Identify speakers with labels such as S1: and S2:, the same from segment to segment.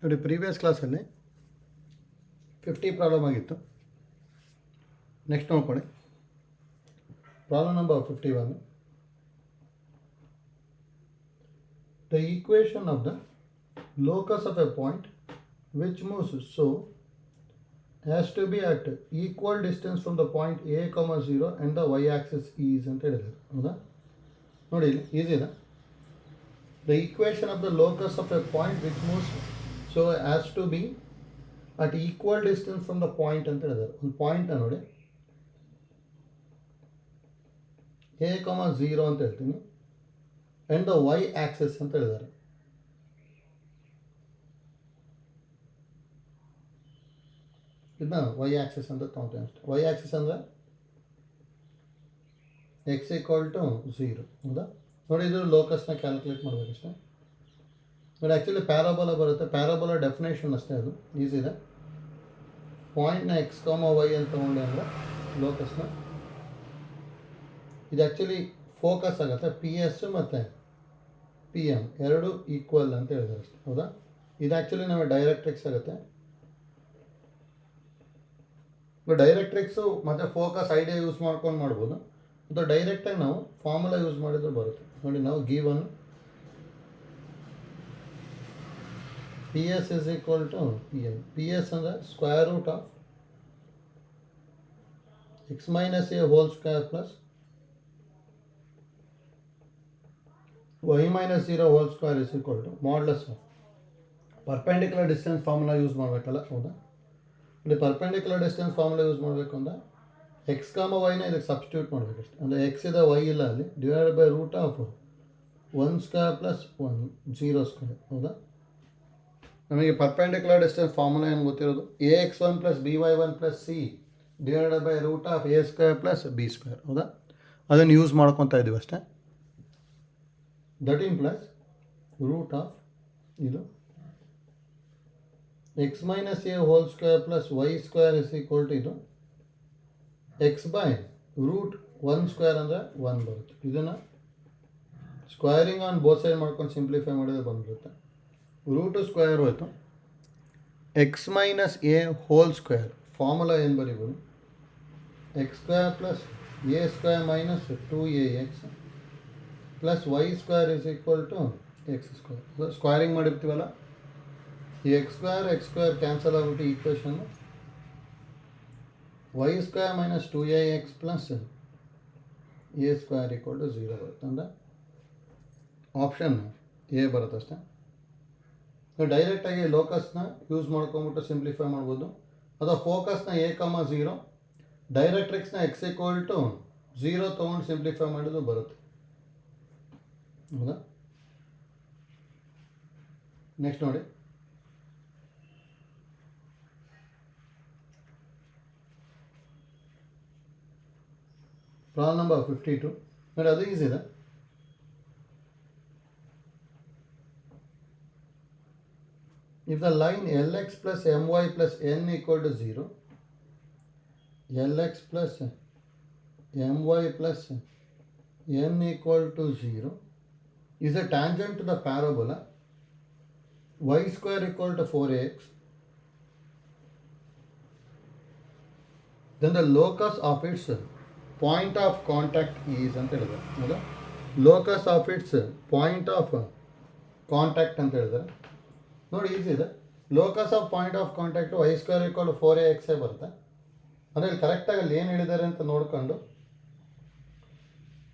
S1: ನೋಡಿ ಪ್ರೀವಿಯಸ್ ಕ್ಲಾಸಲ್ಲಿ 50 ಪ್ರಾಬ್ಲಮ್ ಆಗಿತ್ತು. ನೆಕ್ಸ್ಟ್ ನೋಡ್ಕೊಳ್ಳಿ, problem number 51. The equation of the locus of a point which moves so has to be at equal distance from the point a, 0 and the y-axis is ಅಂತ ಹೇಳಿದ್ದಾರೆ. ಹೌದಾ? ನೋಡಿ ಇಲ್ಲಿ easy ಇದೆ. The equation of the locus of a point which moves so has to be at equal distance from the point ಅಂತ ಹೇಳಿದ್ದಾರೆ. ಒಂದು point ನೋಡಿ a, 0 ಅಂತ ಹೇಳ್ತೀನಿ and the y-axis ಅಂತ ಹೇಳಿದ್ದಾರೆ. ಇದನ್ನ y-axis ಅಂತ ತಗೊಳ್ತೀನಿ ಅಷ್ಟೇ. y-axis ಅಂದರೆ x = 0. ಹೌದಾ? ನೋಡಿ ಇದು ಲೋಕಸ್ನ ಕ್ಯಾಲ್ಕುಲೇಟ್ ಮಾಡಬೇಕಷ್ಟೇ. ನೋಡಿ ಆ್ಯಕ್ಚುಲಿ ಪ್ಯಾರಾಬೋಲಾ ಬರುತ್ತೆ. ಪ್ಯಾರಾಬೋಲಾ ಡೆಫಿನೇಷನ್ ಅಷ್ಟೇ, ಅದು ಈಸಿ ಇದೆ. ಪಾಯಿಂಟ್ನ x, y ಅಂತ ತೊಗೊಂಡೆ ಅಂದರೆ ಲೋಕಸ್ನ ಇದು ಆ್ಯಕ್ಚುಲಿ ಫೋಕಸ್ ಆಗುತ್ತೆ. ಪಿ ಎಸ್ ಮತ್ತು ಪಿ ಎಮ್ ಎರಡು ಈಕ್ವಲ್ ಅಂತ ಹೇಳಿದ್ದಾರೆ ಅಷ್ಟೇ. ಹೌದಾ? ಇದು ಆ್ಯಕ್ಚುಲಿ ನಮಗೆ ಡೈರೆಕ್ಟ್ರಿಕ್ಸ್ ಆಗುತ್ತೆ. ಡೈರೆಕ್ಟ್ರಿಕ್ಸು ಮತ್ತು ಫೋಕಸ್ ಐಡಿಯಾ ಯೂಸ್ ಮಾಡ್ಕೊಂಡು ಮಾಡ್ಬೋದು, ಅಥವಾ ಡೈರೆಕ್ಟಾಗಿ ನಾವು ಫಾರ್ಮುಲಾ ಯೂಸ್ ಮಾಡಿದ್ರೆ ಬರುತ್ತೆ. ನೋಡಿ, ನಾವು given P S is equal to P M. P S ಅಂದರೆ square root of x - a whole square plus y - 0 whole square is equal to modulus of perpendicular distance formula use ಮಾಡಬೇಕಲ್ಲ. ಹೌದಾ? ಇಲ್ಲಿ perpendicular distance formula use ಮಾಡಬೇಕು ಅಂದರೆ x, y ಇದಕ್ಕೆ substitute ಮಾಡಬೇಕಷ್ಟೆ. ಅಂದರೆ x ಇದೆ, y ಇಲ್ಲ ಅಲ್ಲಿ, divided by root of 1 square plus 1 0 square. ಹೌದಾ? ನಮಗೆ ಪರ್ಪೆಂಡಿಕ್ಯುಲರ್ ಡಿಸ್ಟೆನ್ಸ್ ಫಾರ್ಮುಲಾ ಏನು ಗೊತ್ತಿರೋದು, ax1 + by1 + c divided by root of a square plus b square. ಹೌದಾ? ಅದನ್ನು ಯೂಸ್ ಮಾಡ್ಕೊತಾ ಇದ್ದೀವಿ ಅಷ್ಟೇ. ದಟ್ ಇಂಪ್ಲೈಸ್ ರೂಟ್ ಆಫ್ ಇದು x - a whole square plus y square is equal to ಇದು x ಬೈ ರೂಟ್ 1 ಸ್ಕ್ವೇರ್ ಅಂದರೆ 1 ಬರುತ್ತೆ. ಇದನ್ನು ಸ್ಕ್ವೇರಿಂಗ್ ಆನ್ ಬೋತ್ ಸೈಡ್ ಮಾಡ್ಕೊಂಡು ಸಿಂಪ್ಲಿಫೈ ಮಾಡಿದ್ರೆ ಬಂದ್ಬಿಡುತ್ತೆ. ರೂಟು ಸ್ಕ್ವೇರ್ ಹೋಯಿತು. x - a whole square formula ಏನು ಬರೀಬೋದು, x square plus a square minus 2ax plus y square is equal to x square. Squaring ಮಾಡಿರ್ತೀವಲ್ಲ, ಈ x ಸ್ಕ್ವೇರ್ ಕ್ಯಾನ್ಸಲ್ ಆಗಿಬಿಟ್ಟು ಈಕ್ವೇಷನ್ನು y square minus 2ax plus a square equal to 0 ಬರುತ್ತೆ. ಅಂದರೆ option A ಬರುತ್ತೆ ಅಷ್ಟೇ. ಡೈರೆಕ್ಟಾಗಿ ಲೋಕಸ್ನ ಯೂಸ್ ಮಾಡ್ಕೊಂಬಿಟ್ಟು ಸಿಂಪ್ಲಿಫೈ ಮಾಡ್ಬೋದು, ಅಥವಾ ಫೋಕಸ್ನ a, 0 ಡೈರೆಕ್ಟ್ರಿಕ್ಸ್ನ x = 0 ತೊಗೊಂಡು ಸಿಂಪ್ಲಿಫೈ ಮಾಡಿದ್ರು ಬರುತ್ತೆ. ಹೌದಾ? ನೆಕ್ಸ್ಟ್ ನೋಡಿ, ಪ್ರಾಬ್ಲಮ್ ನಂಬರ್ 52. ನೋಡಿ ಅದು ಈಸಿ ಇದೆ. If the line Lx plus My plus n equal to 0, Lx plus My plus n equal to 0 is a tangent to the parabola y square equal to 4ax, then the locus of its point of contact is ಅಂತ ಹೇಳಿದ್ದಾರೆ. ಹೌದಾ? Locus of it's point of contact ಅಂತ ಹೇಳಿದ್ದಾರೆ. ನೋಡಿ easy ಇದೆ. Locus of point of contact y square equal 4ax ಬರುತ್ತೆ. ಅಂದರೆ ಇಲ್ಲಿ ಕರೆಕ್ಟಾಗಿ ಅಲ್ಲಿ ಏನು ಹೇಳಿದ್ದಾರೆ ಅಂತ ನೋಡ್ಕೊಂಡು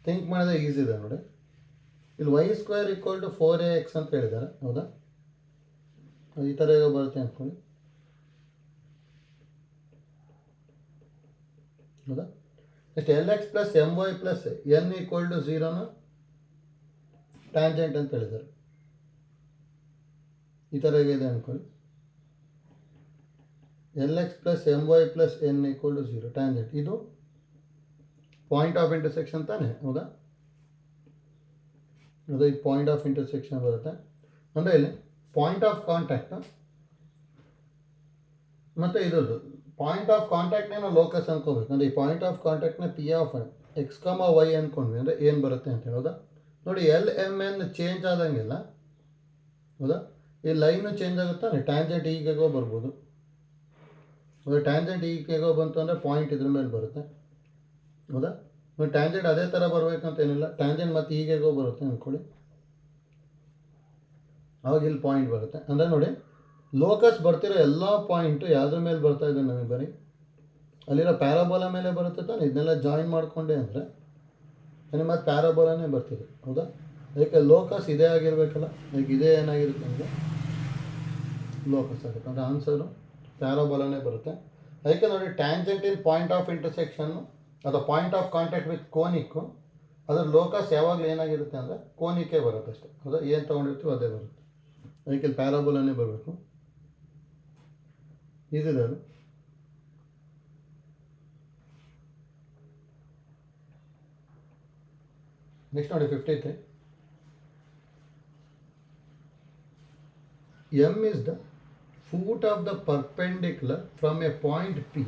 S1: ಥಿಂಕ್ ಮಾಡಿದ್ರೆ ಈಸಿ ಇದೆ. ನೋಡಿ, ಇಲ್ಲಿ y square equal to 4ax ಅಂತ ಹೇಳಿದ್ದಾರೆ. ಹೌದಾ? ಈ ಥರ ಈಗ ಬರುತ್ತೆ ಅಂದ್ಕೊಳ್ಳಿ. ಹೌದಾ? Next Lx plus My plus n equal to 0ನ ಟ್ಯಾಂಜೆಂಟ್ ಅಂತ ಹೇಳಿದ್ದಾರೆ. ಈ ಥರ ಇದೆ ಅಂದ್ಕೊಳ್ಳಿ. Lx plus My plus n equal to 0 tangent. ಇದು ಪಾಯಿಂಟ್ ಆಫ್ ಇಂಟರ್ಸೆಕ್ಷನ್ ತಾನೆ. ಹೌದಾ? ಅದು ಇದು ಪಾಯಿಂಟ್ ಆಫ್ ಇಂಟರ್ಸೆಕ್ಷನ್ ಬರುತ್ತೆ. ಅಂದರೆ ಇಲ್ಲಿ ಪಾಯಿಂಟ್ ಆಫ್ ಕಾಂಟ್ಯಾಕ್ಟ್ ಮತ್ತು ಇದರದ್ದು ಪಾಯಿಂಟ್ ಆಫ್ ಕಾಂಟ್ಯಾಕ್ಟ್ನೇ ನಾವು ಲೋಕಸ್ ಅಂದ್ಕೋಬೇಕು. ಅಂದರೆ ಈ ಪಾಯಿಂಟ್ ಆಫ್ ಕಾಂಟ್ಯಾಕ್ಟ್ನ ಪಿ ಆಫ್ x, y ಅಂದ್ಕೊಂಡ್ವಿ ಅಂದರೆ ಏನು ಬರುತ್ತೆ ಅಂತ ಹೇಳೋದಾ. ನೋಡಿ, LMN ಚೇಂಜ್ ಆದಂಗೆಲ್ಲ, ಹೌದಾ, ಈ ಲೈನು ಚೇಂಜ್ ಆಗುತ್ತಾನೆ, ಟ್ಯಾಂಜೆಂಟ್ ಹೀಗೆಗೋ ಬರ್ಬೋದು. ಅದೇ ಟ್ಯಾಂಜೆಂಟ್ ಹೀಗೆಗೋ ಬಂತು ಅಂದರೆ ಪಾಯಿಂಟ್ ಇದ್ರ ಮೇಲೆ ಬರುತ್ತೆ, ಹೌದಾ? ಟ್ಯಾಂಜೆಂಟ್ ಅದೇ ಥರ ಬರಬೇಕಂತ ಏನಿಲ್ಲ, ಟ್ಯಾಂಜೆಂಟ್ ಮತ್ತು ಹೀಗೆಗೋ ಬರುತ್ತೆ ಅಂದ್ಕೊಳ್ಳಿ, ಅವಾಗ ಇಲ್ಲಿ ಪಾಯಿಂಟ್ ಬರುತ್ತೆ. ಅಂದರೆ ನೋಡಿ, ಲೋಕಸ್ ಬರ್ತಿರೋ ಎಲ್ಲ ಪಾಯಿಂಟು ಯಾವುದ್ರ ಮೇಲೆ ಬರ್ತಾ ಇದೆ ನಮಗೆ ಬರೀ ಅಲ್ಲಿರೋ ಪ್ಯಾರಾಬೋಲಾ ಮೇಲೆ ಬರುತ್ತೆ ತಾನೆ. ಇದನ್ನೆಲ್ಲ ಜಾಯಿನ್ ಮಾಡಿಕೊಂಡೆ ಅಂದರೆ ನನಗೆ ಮತ್ತೆ ಪ್ಯಾರಾಬೋಲಾನೇ ಬರ್ತಿದೆ, ಹೌದಾ? ಅದಕ್ಕೆ ಲೋಕಸ್ ಇದೇ ಆಗಿರಬೇಕಲ್ಲ, ಅದಕ್ಕೆ ಇದೇ ಏನಾಗಿರುತ್ತೆ ನಮಗೆ ಲೋಕಸ್ ಆಗುತ್ತೆ. ಅಂದರೆ ಆನ್ಸರು ಪ್ಯಾರಾಬೋಲಾನೇ ಬರುತ್ತೆ. ಅದಕ್ಕೆ ನೋಡಿ, ಟ್ಯಾಂಜೆಂಟ್ ಇನ್ ಪಾಯಿಂಟ್ ಆಫ್ ಇಂಟರ್ಸೆಕ್ಷನ್ನು ಅಥವಾ ಪಾಯಿಂಟ್ ಆಫ್ ಕಾಂಟ್ಯಾಕ್ಟ್ ವಿತ್ ಕೋನಿಕ್ಕು, ಅದ್ರ ಲೋಕಸ್ ಯಾವಾಗಲೂ ಏನಾಗಿರುತ್ತೆ ಅಂದರೆ ಕೋನಿಕ್ಕೆ ಬರುತ್ತೆ ಅಷ್ಟೇ, ಹೌದಾ? ಏನು ತೊಗೊಂಡಿರ್ತೀವೋ ಅದೇ ಬರುತ್ತೆ. ಅದಕ್ಕೆ ಇಲ್ಲಿ ಪ್ಯಾರಾಬೋಲಾನೇ ಬರಬೇಕು. ಇದಿದೆ ಅದು. ನೆಕ್ಸ್ಟ್ ನೋಡಿ 53. M is the foot of the perpendicular from a point P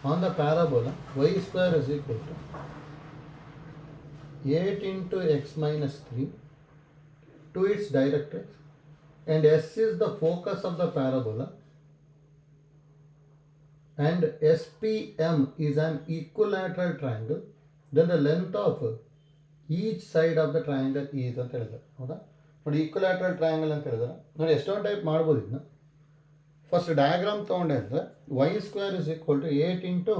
S1: on the parabola y square is equal to 8 into x minus 3 to its directrix, and S is the focus of the parabola, and SPM is an equilateral triangle, then the length of each side of the triangle is ಅಂತ ಹೇಳಿದ್ದಾರೆ, ಹೌದಾ? ನೋಡಿ, ಈಕ್ವಲ್ಯಾಟ್ರಲ್ triangle ಅಂತ ಹೇಳಿದ್ರೆ ನೋಡಿ ಎಷ್ಟೊಂದು type ಮಾಡ್ಬೋದು ಇದನ್ನ. ಫಸ್ಟ್ ಡಯಾಗ್ರಾಮ್ ತೊಗೊಂಡೆ ಅಂದರೆ y square is equal to 8 into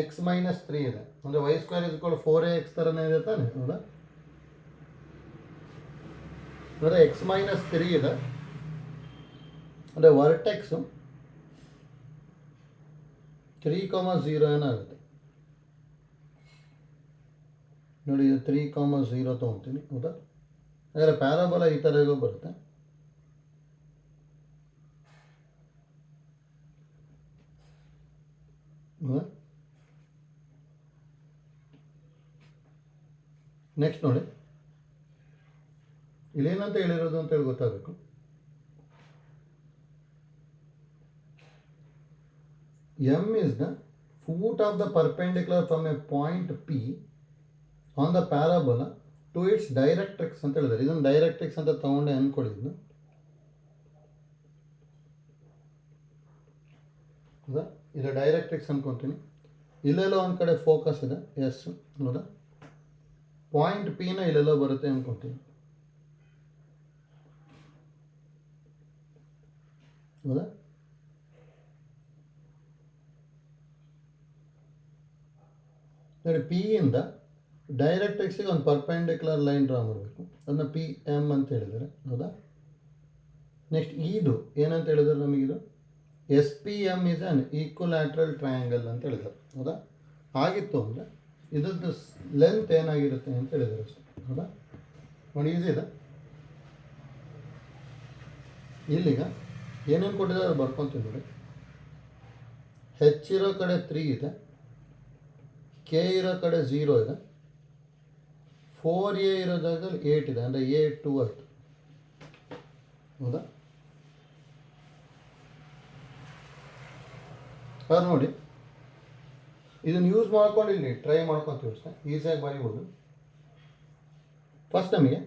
S1: x minus 3 ಇದೆ. ಅಂದರೆ y square is equal 4ax ಥರನೇ ಇದೆ ತಾನೆ, ಹೌದಾ? ಅಂದರೆ ಎಕ್ಸ್ ಮೈನಸ್ 3 ಇದೆ. ಅಂದರೆ ವರ್ಟೆಕ್ಸು 3,0 ಏನಾಗುತ್ತೆ ನೋಡಿ, ಇದು 3,0 ತೊಗೊತೀನಿ, ಹೌದಾ? ಹಾಗಾದರೆ ಪ್ಯಾರಾಬೋಲಾ ಈ ಥರ ಬರುತ್ತೆ. ನೆಕ್ಸ್ಟ್ ನೋಡಿ, ಇಲ್ಲೇನಂತ ಹೇಳಿರೋದು ಅಂತೇಳಿ ಗೊತ್ತಾಗಬೇಕು. M is the foot of the perpendicular from a point P on the parabola to its directrix ಅಂತ ಹೇಳಿದ್ದಾರೆ. ಇದನ್ನು ಡೈರೆಕ್ಟ್ರಿಕ್ಸ್ ಅಂತ ತಗೊಂಡೆ ಅಂದ್ಕೊಳ್ಳಿದ್ದು, ಹೌದಾ? ಇದು ಡೈರೆಕ್ಟ್ರಿಕ್ಸ್ ಅಂದ್ಕೊತೀನಿ. ಇಲ್ಲೆಲ್ಲೋ ಒಂದು ಕಡೆ ಫೋಕಸ್ ಇದೆ, ಎಸ್, ಹೌದಾ? ಪಾಯಿಂಟ್ ಪಿನ ಇಲ್ಲೆಲ್ಲೋ ಬರುತ್ತೆ ಅಂದ್ಕೊತೀನಿ, ಹೌದಾ? ನೋಡಿ, ಪಿ ಇಂದ ಡೈರೆಕ್ಟ್ರಿಕ್ಸಿಗೆ ಒಂದು ಪರ್ಪೆಂಡಿಕ್ಯುಲರ್ ಲೈನ್ ಡ್ರಾ ಮಾಡಬೇಕು, ಅದನ್ನ ಪಿ ಎಮ್ ಅಂತ ಹೇಳಿದ್ದಾರೆ, ಹೌದಾ? ನೆಕ್ಸ್ಟ್ ಇದು ಏನಂತ ಹೇಳಿದ್ದಾರೆ ನಮಗಿದು SPM ಇಸ್ ಆನ್ ಈಕ್ವಲ್ಯಾಟ್ರಲ್ ಟ್ರಯಾಂಗಲ್ ಅಂತ ಹೇಳಿದ್ದಾರೆ, ಹೌದಾ? ಆಗಿತ್ತು ಅಂದರೆ ಇದ್ರದ್ದು ಲೆಂತ್ ಏನಾಗಿರುತ್ತೆ ಅಂತ ಹೇಳಿದ್ದಾರೆ ಅಷ್ಟೇ, ಹೌದಾ? ನೋಡಿ, ಈಸಿ ಇದೆ. ಇಲ್ಲಿಗ ಏನೇನು ಕೊಟ್ಟಿದ್ದಾರೆ ಅದು ಬರ್ಕೊತೀವಿ ನೋಡಿ. ಹೆಚ್ ಇರೋ ಕಡೆ 3 ಇದೆ, ಕೆ ಇರೋ ಕಡೆ 0 ಇದೆ, 4a ಇರೋ ಜಾಗದಲ್ಲಿ 8 ಇದೆ, ಅಂದರೆ a 2 ಆಯಿತು, ಹೌದಾ? ಅದು ನೋಡಿ, ಇದನ್ನು ಯೂಸ್ ಮಾಡ್ಕೊಂಡು ಇಲ್ಲಿ ಟ್ರೈ ಮಾಡ್ಕೊತೀವಿ ಅಷ್ಟೇ, ಈಸಿಯಾಗಿ ಬರೀಬೋದು. ಫಸ್ಟ್ ನಮಗೆ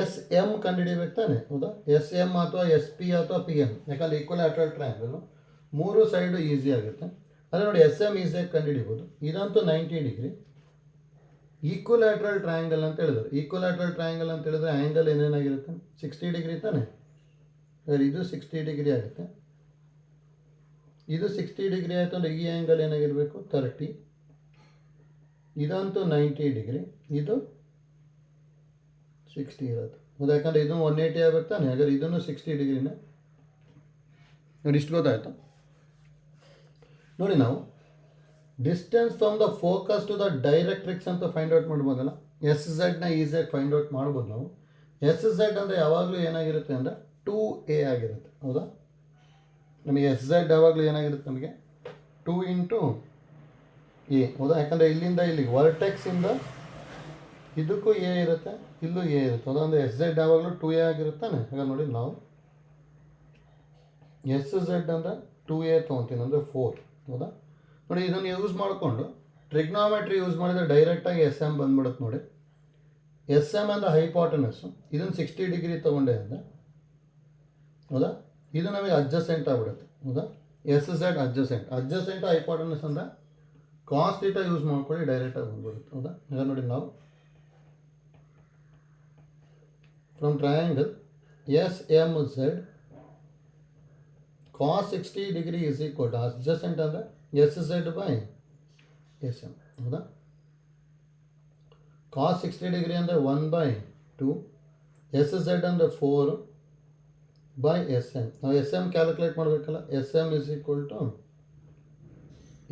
S1: SM ಕಂಡುಹಿಡಿಬೇಕು ತಾನೆ, ಹೌದಾ? SM ಅಥವಾ SP ಅಥವಾ PM, ಯಾಕಂದರೆ ಈಕ್ವಲ್ಯಾಟ್ರಲ್ ಟ್ರಯಾಂಗಲ್ 3 ಸೈಡು ಈಸಿ ಆಗುತ್ತೆ. ಅದೇ ನೋಡಿ, SM ಈಸಿಯಾಗಿ ಕಂಡುಹಿಡಿಬೋದು. ಇದಂತೂ 90 ಡಿಗ್ರಿ. ಈಕ್ವಲ್ಯಾಟ್ರಲ್ ಟ್ರಯಾಂಗಲ್ ಅಂತ ಹೇಳಿದ್ರು. ಈಕ್ವಲ್ಯಾಟ್ರಲ್ ಟ್ರಯಾಂಗಲ್ ಅಂತ ಹೇಳಿದ್ರೆ ಆ್ಯಂಗಲ್ ಏನೇನಾಗಿರುತ್ತೆ, 60 ಡಿಗ್ರಿ ತಾನೆ. ಇದು 60 ಡಿಗ್ರಿ ಆಗುತ್ತೆ, ಇದು 60 ಡಿಗ್ರಿ ಆಯಿತು ಅಂದರೆ ಈ ಆ್ಯಂಗಲ್ ಏನಾಗಿರಬೇಕು, 30. ಇದಂತೂ 90 ಡಿಗ್ರಿ, ಇದು 60 ಇರುತ್ತೆ, ಹೌದಾ? ಯಾಕಂದರೆ ಇದನ್ನು 180 ಆಗಬೇಕು ತಾನೆ. ಹಾಗಾದ್ರೆ ಇದನ್ನು 60 ಡಿಗ್ರಿನೇ. ನೋಡಿ, ಇಷ್ಟು ಗೊತ್ತಾಯಿತು. ನೋಡಿ, ನಾವು distance from the focus to the directrix ಅಂತ ಫೈಂಡ್ ಔಟ್ ಮಾಡ್ಬೋದಲ್ಲ, SZ ಈಸಿಯಾಗಿ ಫೈಂಡ್ ಔಟ್ ಮಾಡ್ಬೋದು ನಾವು. SZ ಅಂದರೆ ಯಾವಾಗಲೂ ಏನಾಗಿರುತ್ತೆ ಅಂದರೆ 2a ಆಗಿರುತ್ತೆ, ಹೌದಾ? ನಮಗೆ SZ ಯಾವಾಗಲೂ ಏನಾಗಿರುತ್ತೆ, ನಮಗೆ 2 ಇಂಟು a, ಹೌದಾ? ಯಾಕಂದರೆ ಇಲ್ಲಿಂದ ಇಲ್ಲಿಗೆ ವರ್ಟೆಕ್ಸಿಂದ ಇದಕ್ಕೂ a ಇರುತ್ತೆ, ಇಲ್ಲೂ a ಇರುತ್ತೆ, ಹೌದಾ? ಅಂದರೆ SZ ಯಾವಾಗಲೂ 2a ಆಗಿರುತ್ತಾನೆ. ಹಾಗಾಗಿ ನೋಡಿ, ನಾವು SZ ಅಂದರೆ 2a ತೊಗೊತೀನಿ, ಅಂದರೆ 4, ಹೌದಾ? ನೋಡಿ, ಇದನ್ನು ಯೂಸ್ ಮಾಡಿಕೊಂಡು ಟ್ರಿಗ್ನಾಮೆಟ್ರಿ ಯೂಸ್ ಮಾಡಿದರೆ ಡೈರೆಕ್ಟಾಗಿ SM ಬಂದ್ಬಿಡುತ್ತೆ. ನೋಡಿ, SM ಅಂದರೆ ಹೈಪಾಟನಸ್ಸು, ಇದನ್ನು 60 ಡಿಗ್ರಿ ತೊಗೊಂಡೆ ಅಂದರೆ ಹೌದಾ, ಇದು ನಮಗೆ ಅಡ್ಜಸೆಂಟ್ ಆಗ್ಬಿಡುತ್ತೆ. ಹೌದಾ, ಎಸ್ ಝೆಡ್ ಅಡ್ಜಸೆಂಟ್ ಹೈಪಾಟನಸ್ ಅಂದರೆ ಕಾಸ್ ಥೀಟಾ ಯೂಸ್ ಮಾಡ್ಕೊಳ್ಳಿ, ಡೈರೆಕ್ಟಾಗಿ ಬಂದ್ಬಿಡುತ್ತೆ. ಹೌದಾ, ಈಗ ನೋಡಿ ನಾವು from triangle S M Z cos 60 degree is equal to adjacent ಅಂದರೆ S Z by S M. ಹೌದಾ, ಕಾಸ್ 60 ಡಿಗ್ರಿ ಅಂದರೆ 1/2, ಎಸ್ ಝೆಡ್ ಅಂದರೆ 4 ಬೈ ಎಸ್ ಎಮ್. ನಾವು ಎಸ್ ಎಮ್ ಕ್ಯಾಲ್ಕುಲೇಟ್ ಮಾಡಬೇಕಲ್ಲ, S M is equal to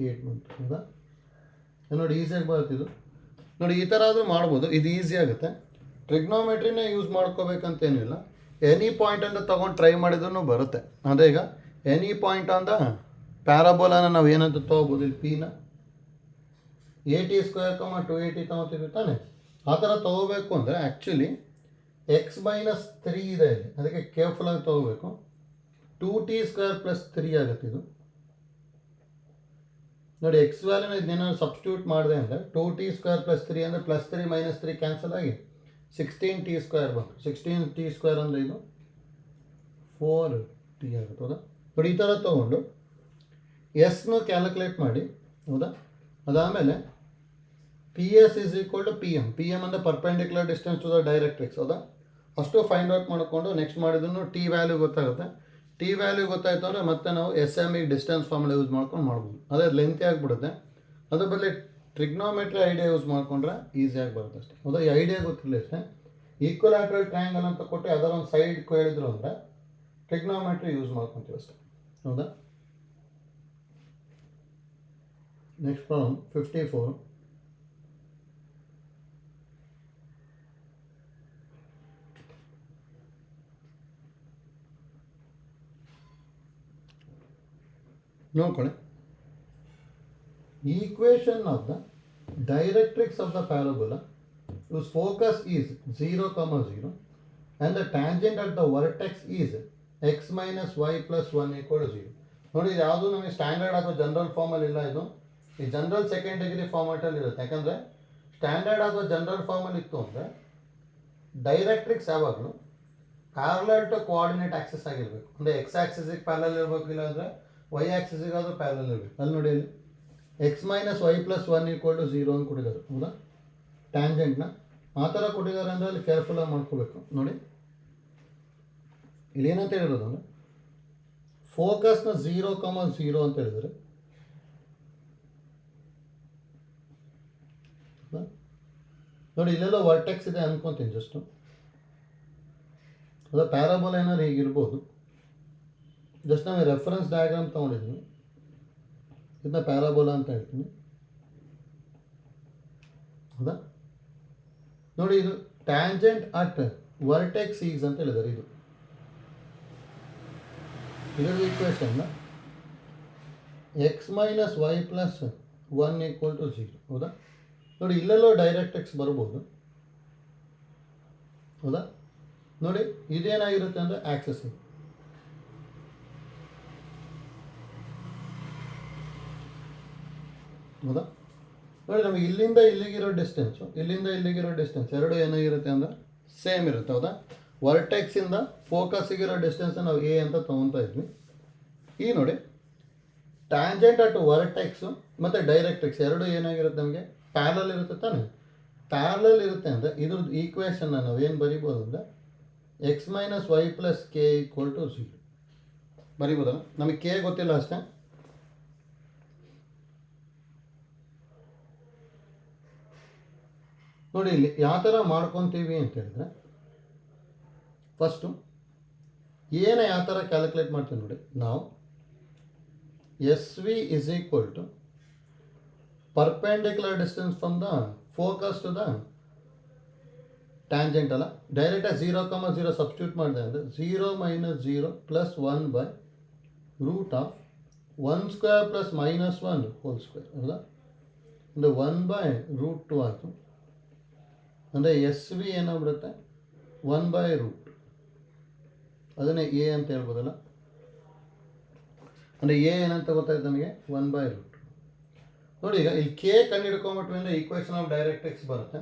S1: 8 ಬಂತು. ಹೌದಾ, ನೋಡಿ ಈಸಿಯಾಗಿ ಬರುತ್ತಿದ್ದು. ನೋಡಿ ಈ ಥರ ಆದರೂ ಮಾಡ್ಬೋದು, ಇದು ಈಸಿ ಆಗುತ್ತೆ. ಟ್ರಿಗ್ನೋಮೆಟ್ರಿನೇ ಯೂಸ್ ಮಾಡ್ಕೋಬೇಕಂತೇನಿಲ್ಲ, ಎನಿ ಪಾಯಿಂಟನ್ನು ತೊಗೊಂಡು ಟ್ರೈ ಮಾಡಿದ್ರೂ ಬರುತ್ತೆ. ಅಂದರೆ ಈಗ ಎನಿ ಪಾಯಿಂಟ್ ಅಂದ ಪ್ಯಾರಾಬೋಲಾನ ನಾವು ಏನಂತ ತೊಗೋಬೋದು, ಇಲ್ಲಿ ಪಿನ 80² 280 ತೊಗೋತೀವಿ ತಾನೆ. ಆ ಥರ ತೊಗೋಬೇಕು ಅಂದರೆ ಆ್ಯಕ್ಚುಲಿ x-3 ಇದೆ ಇಲ್ಲಿ, ಅದಕ್ಕೆ ಕೇರ್ಫುಲ್ಲಾಗಿ ತೊಗೋಬೇಕು. 2t² + 3 ಆಗುತ್ತೆ ಇದು. ನೋಡಿ ಎಕ್ಸ್ ವ್ಯಾಲ್ಯೂನ ಇದನ್ನೇನೋ ಸಬ್ಸ್ಟಿಟ್ಯೂಟ್ ಮಾಡಿದೆ ಅಂದರೆ 2t² + 3 ಅಂದರೆ +3 - 3 ಕ್ಯಾನ್ಸಲ್ ಆಗಿ 16t² ಬಂತು. 16t² ಅಂದರೆ ಇದು 4t ಆಗುತ್ತೆ. ಹೌದಾ, ನೋಡಿ ಈ ಥರ ತೊಗೊಂಡು ಎಸ್ನ ಕ್ಯಾಲ್ಕುಲೇಟ್ ಮಾಡಿ. ಹೌದಾ, ಅದಾದಮೇಲೆ P S is equal to P M ಅಂದರೆ perpendicular distance to the directrix. ಹೌದಾ, ಅಷ್ಟು ಫೈಂಡ್ ಔಟ್ ಮಾಡಿಕೊಂಡು ನೆಕ್ಸ್ಟ್ ಮಾಡಿದ್ರು ಟಿ ವ್ಯಾಲ್ಯೂ ಗೊತ್ತಾಗುತ್ತೆ. ಟಿ ವ್ಯಾಲ್ಯೂ ಗೊತ್ತಾಯಿತು ಅಂದರೆ ಮತ್ತೆ ನಾವು ಎಸ್ ಎಮ್ಮಿಗೆ ಡಿಸ್ಟೆನ್ಸ್ ಫಾರ್ಮುಲಾ ಯೂಸ್ ಮಾಡ್ಕೊಂಡು ಮಾಡ್ಬೋದು. ಅದೇ ಲೆಂತಿ ಆಗಿಬಿಡುತ್ತೆ. ಅದ್ರ ಬದಲು ಟ್ರಿಗ್ನೋಮೆಟ್ರಿ ಐಡಿಯಾ ಯೂಸ್ ಮಾಡಿಕೊಂಡ್ರೆ ಈಸಿಯಾಗಿ ಬರುತ್ತೆ ಅಷ್ಟೇ. ಹೌದಾ, ಈ ಐಡಿಯಾ ಗೊತ್ತಿಲ್ಲ ಅಷ್ಟೇ. ಈಕ್ವಲ್ಯಾಟ್ರಲ್ ಟ್ರಯಾಂಗಲ್ ಅಂತ ಕೊಟ್ಟು ಅದರ ಒಂದು ಸೈಡ್ ಕೇಳಿದ್ರು ಅಂದರೆ ಟ್ರಿಗ್ನೋಮೆಟ್ರಿ ಯೂಸ್ ಮಾಡ್ಕೊತೀವಿ ಅಷ್ಟೇ. ಹೌದಾ, ನೆಕ್ಸ್ಟ್ ಪ್ರಾಬ್ಲಮ್ 54. ನೋಡ್ಕೊಳ್ಳಿ, equation of the directrix of the parabola whose focus is 0, 0 and the tangent at the vertex is x - y + 1 = 0. ನೋಡಿ, ಇದು ಯಾವುದು ನಮಗೆ ಸ್ಟ್ಯಾಂಡರ್ಡ್ ಅಥವಾ ಜನರಲ್ ಫಾರ್ಮಲ್ಲಿ ಇಲ್ಲ. ಇದು ಈ ಜನರಲ್ ಸೆಕೆಂಡ್ ಡಿಗ್ರಿ ಫಾರ್ಮೆಟಲ್ಲಿ ಇರುತ್ತೆ. ಯಾಕಂದರೆ ಸ್ಟ್ಯಾಂಡರ್ಡ್ ಅಥವಾ ಜನರಲ್ ಫಾರ್ಮಲ್ಲಿ ಇತ್ತು ಅಂದರೆ ಡೈರೆಕ್ಟ್ರಿಕ್ಸ್ ಯಾವಾಗಲೂ ಪ್ಯಾರಲಲ್ ಟು ಕೋಆರ್ಡಿನೇಟ್ ಆಕ್ಸಿಸ್ ಆಗಿರಬೇಕು. ಅಂದರೆ ಎಕ್ಸ್ ಆಕ್ಸಿಸಿಗೆ ಪ್ಯಾರಲಲ್ ಇರಬೇಕು, ಇಲ್ಲಾಂದರೆ ವೈ ಆಕ್ಸಿಸಿಗಾದರೂ ಪ್ಯಾರಲಲ್ ಇರಬೇಕು. ಅಲ್ಲಿ ನೋಡಿ, ಅಲ್ಲಿ x - y + 1 = 0 ಅಂತ ಕೊಟ್ಟಿದ್ದಾರೆ. ಹೌದಾ, ಟ್ಯಾಂಜೆಂಟ್ನ ಆ ಥರ ಕೊಟ್ಟಿದ್ದಾರೆ ಅಂದರೆ ಅಲ್ಲಿ ಕೇರ್ಫುಲ್ಲಾಗಿ ಮಾಡ್ಕೋಬೇಕು. ನೋಡಿ, ಇಲ್ಲಿ ಏನಂತ ಹೇಳಿರೋದು ಅಂದರೆ ಫೋಕಸ್ನ 0, 0 ಅಂತ ಹೇಳಿದರೆ, ನೋಡಿ ಇಲ್ಲೆಲ್ಲ ವರ್ಟೆಕ್ಸ್ ಇದೆ ಅನ್ಕೊತೀನಿ ಜಸ್ಟು. ಅದ ಪ್ಯಾರಾಬೋಲಾ ಏನಾದ್ರು ಹೀಗಿರ್ಬೋದು. ಜಸ್ಟ್ ನಾವು ರೆಫರೆನ್ಸ್ ಡಯಾಗ್ರಾಮ್ ತೊಗೊಂಡಿದ್ದೀನಿ, ಇದನ್ನ ಪ್ಯಾರಾಬೋಲಾ ಅಂತ ಹೇಳ್ತೀನಿ. ಹೌದಾ, ನೋಡಿ ಇದು ಟ್ಯಾಂಜೆಂಟ್ ಅಟ್ ವರ್ಟೆಕ್ಸ್ ಈಸ್ ಅಂತ ಹೇಳಿದ್ದಾರೆ. ಇದರ ಈಕ್ವೇಷನ್ನ x - y + 1 = 0. ಹೌದಾ, ನೋಡಿ ಇಲ್ಲೆಲ್ಲೋ ಡೈರೆಕ್ಟ್ರಿಕ್ಸ್ ಬರ್ಬೋದು. ಹೌದಾ, ನೋಡಿ ಇದೇನಾಗಿರುತ್ತೆ ಅಂದರೆ ಆಕ್ಸಸ್. ಹೌದಾ, ನೋಡಿ ನಮಗೆ ಇಲ್ಲಿಂದ ಇಲ್ಲಿಗಿರೋ ಡಿಸ್ಟೆನ್ಸು, ಇಲ್ಲಿಂದ ಇಲ್ಲಿಗಿರೋ ಡಿಸ್ಟೆನ್ಸ್ ಎರಡು ಏನಾಗಿರುತ್ತೆ ಅಂದರೆ ಸೇಮ್ ಇರುತ್ತೆ. ಹೌದಾ, ವರ್ಟೆಕ್ಸಿಂದ ಫೋಕಸ್ಸಿಗಿರೋ ಡಿಸ್ಟೆನ್ಸ್ ನಾವು ಎ ಅಂತ ತೊಗೊತಾ ಇದ್ವಿ. ಈಗ ನೋಡಿ, ಟ್ಯಾಂಜೆಂಟ್ ಅಟ್ ವರ್ಟೆಕ್ಸು ಮತ್ತು ಡೈರೆಕ್ಟ್ರಿಕ್ಸ್ ಎರಡು ಏನಾಗಿರುತ್ತೆ, ನಮಗೆ ಪ್ಯಾರಲಲ್ ಇರುತ್ತೆ ತಾನೆ. ಪ್ಯಾರಲಲ್ ಇರುತ್ತೆ ಅಂದರೆ ಇದ್ರದ್ದು ಈಕ್ವೇಷನ್ನ ನಾವು ಏನು ಬರಿಬೋದು ಅಂದರೆ x - y + k = 0 ಬರಿಬೋದಲ್ಲ. ನಮಗೆ ಕೆ ಗೊತ್ತಿಲ್ಲ ಅಷ್ಟೇ. ನೋಡಿ ಇಲ್ಲಿ ಯಾವ ಥರ ಮಾಡ್ಕೊತೀವಿ ಅಂತ ಹೇಳಿದ್ರೆ, ಫಸ್ಟು ಏನು ಯಾವ ಥರ ಕ್ಯಾಲ್ಕುಲೇಟ್ ಮಾಡ್ತೀವಿ ನೋಡಿ. ನಾವು S V is equal to perpendicular distance from the focus to the tangent ಅಲ್ಲ, ಡೈರೆಕ್ಟಾಗಿ 0, 0 ಸಬ್ಸ್ಟಿಟ್ಯೂಟ್ ಮಾಡಿದೆ ಅಂದರೆ 0 - 0 + 1/√1² + -1 ಹೋಲ್ ಸ್ಕ್ವೇರ್. ಹೌದಾ, ಅಂದರೆ 1/√2 ಆಯಿತು. ಅಂದರೆ ಎಸ್ ವಿ ಏನಾಗ್ಬಿಡುತ್ತೆ 1/√. ಅದನ್ನೇ ಎ ಅಂತ ಹೇಳ್ಬೋದಲ್ಲ. ಅಂದರೆ ಎ ಏನಂತ ಗೊತ್ತಾಯ್ತು ನಮಗೆ 1/√. ನೋಡಿ, ಈಗ ಇಲ್ಲಿ ಕೆ ಕಂಡುಹಿಡ್ಕೊಂಬಿಟ್ವಿ ಅಂದರೆ ಈಕ್ವೇಷನ್ ಆಫ್ ಡೈರೆಕ್ಟ್ರಿಕ್ಸ್ ಬರುತ್ತೆ.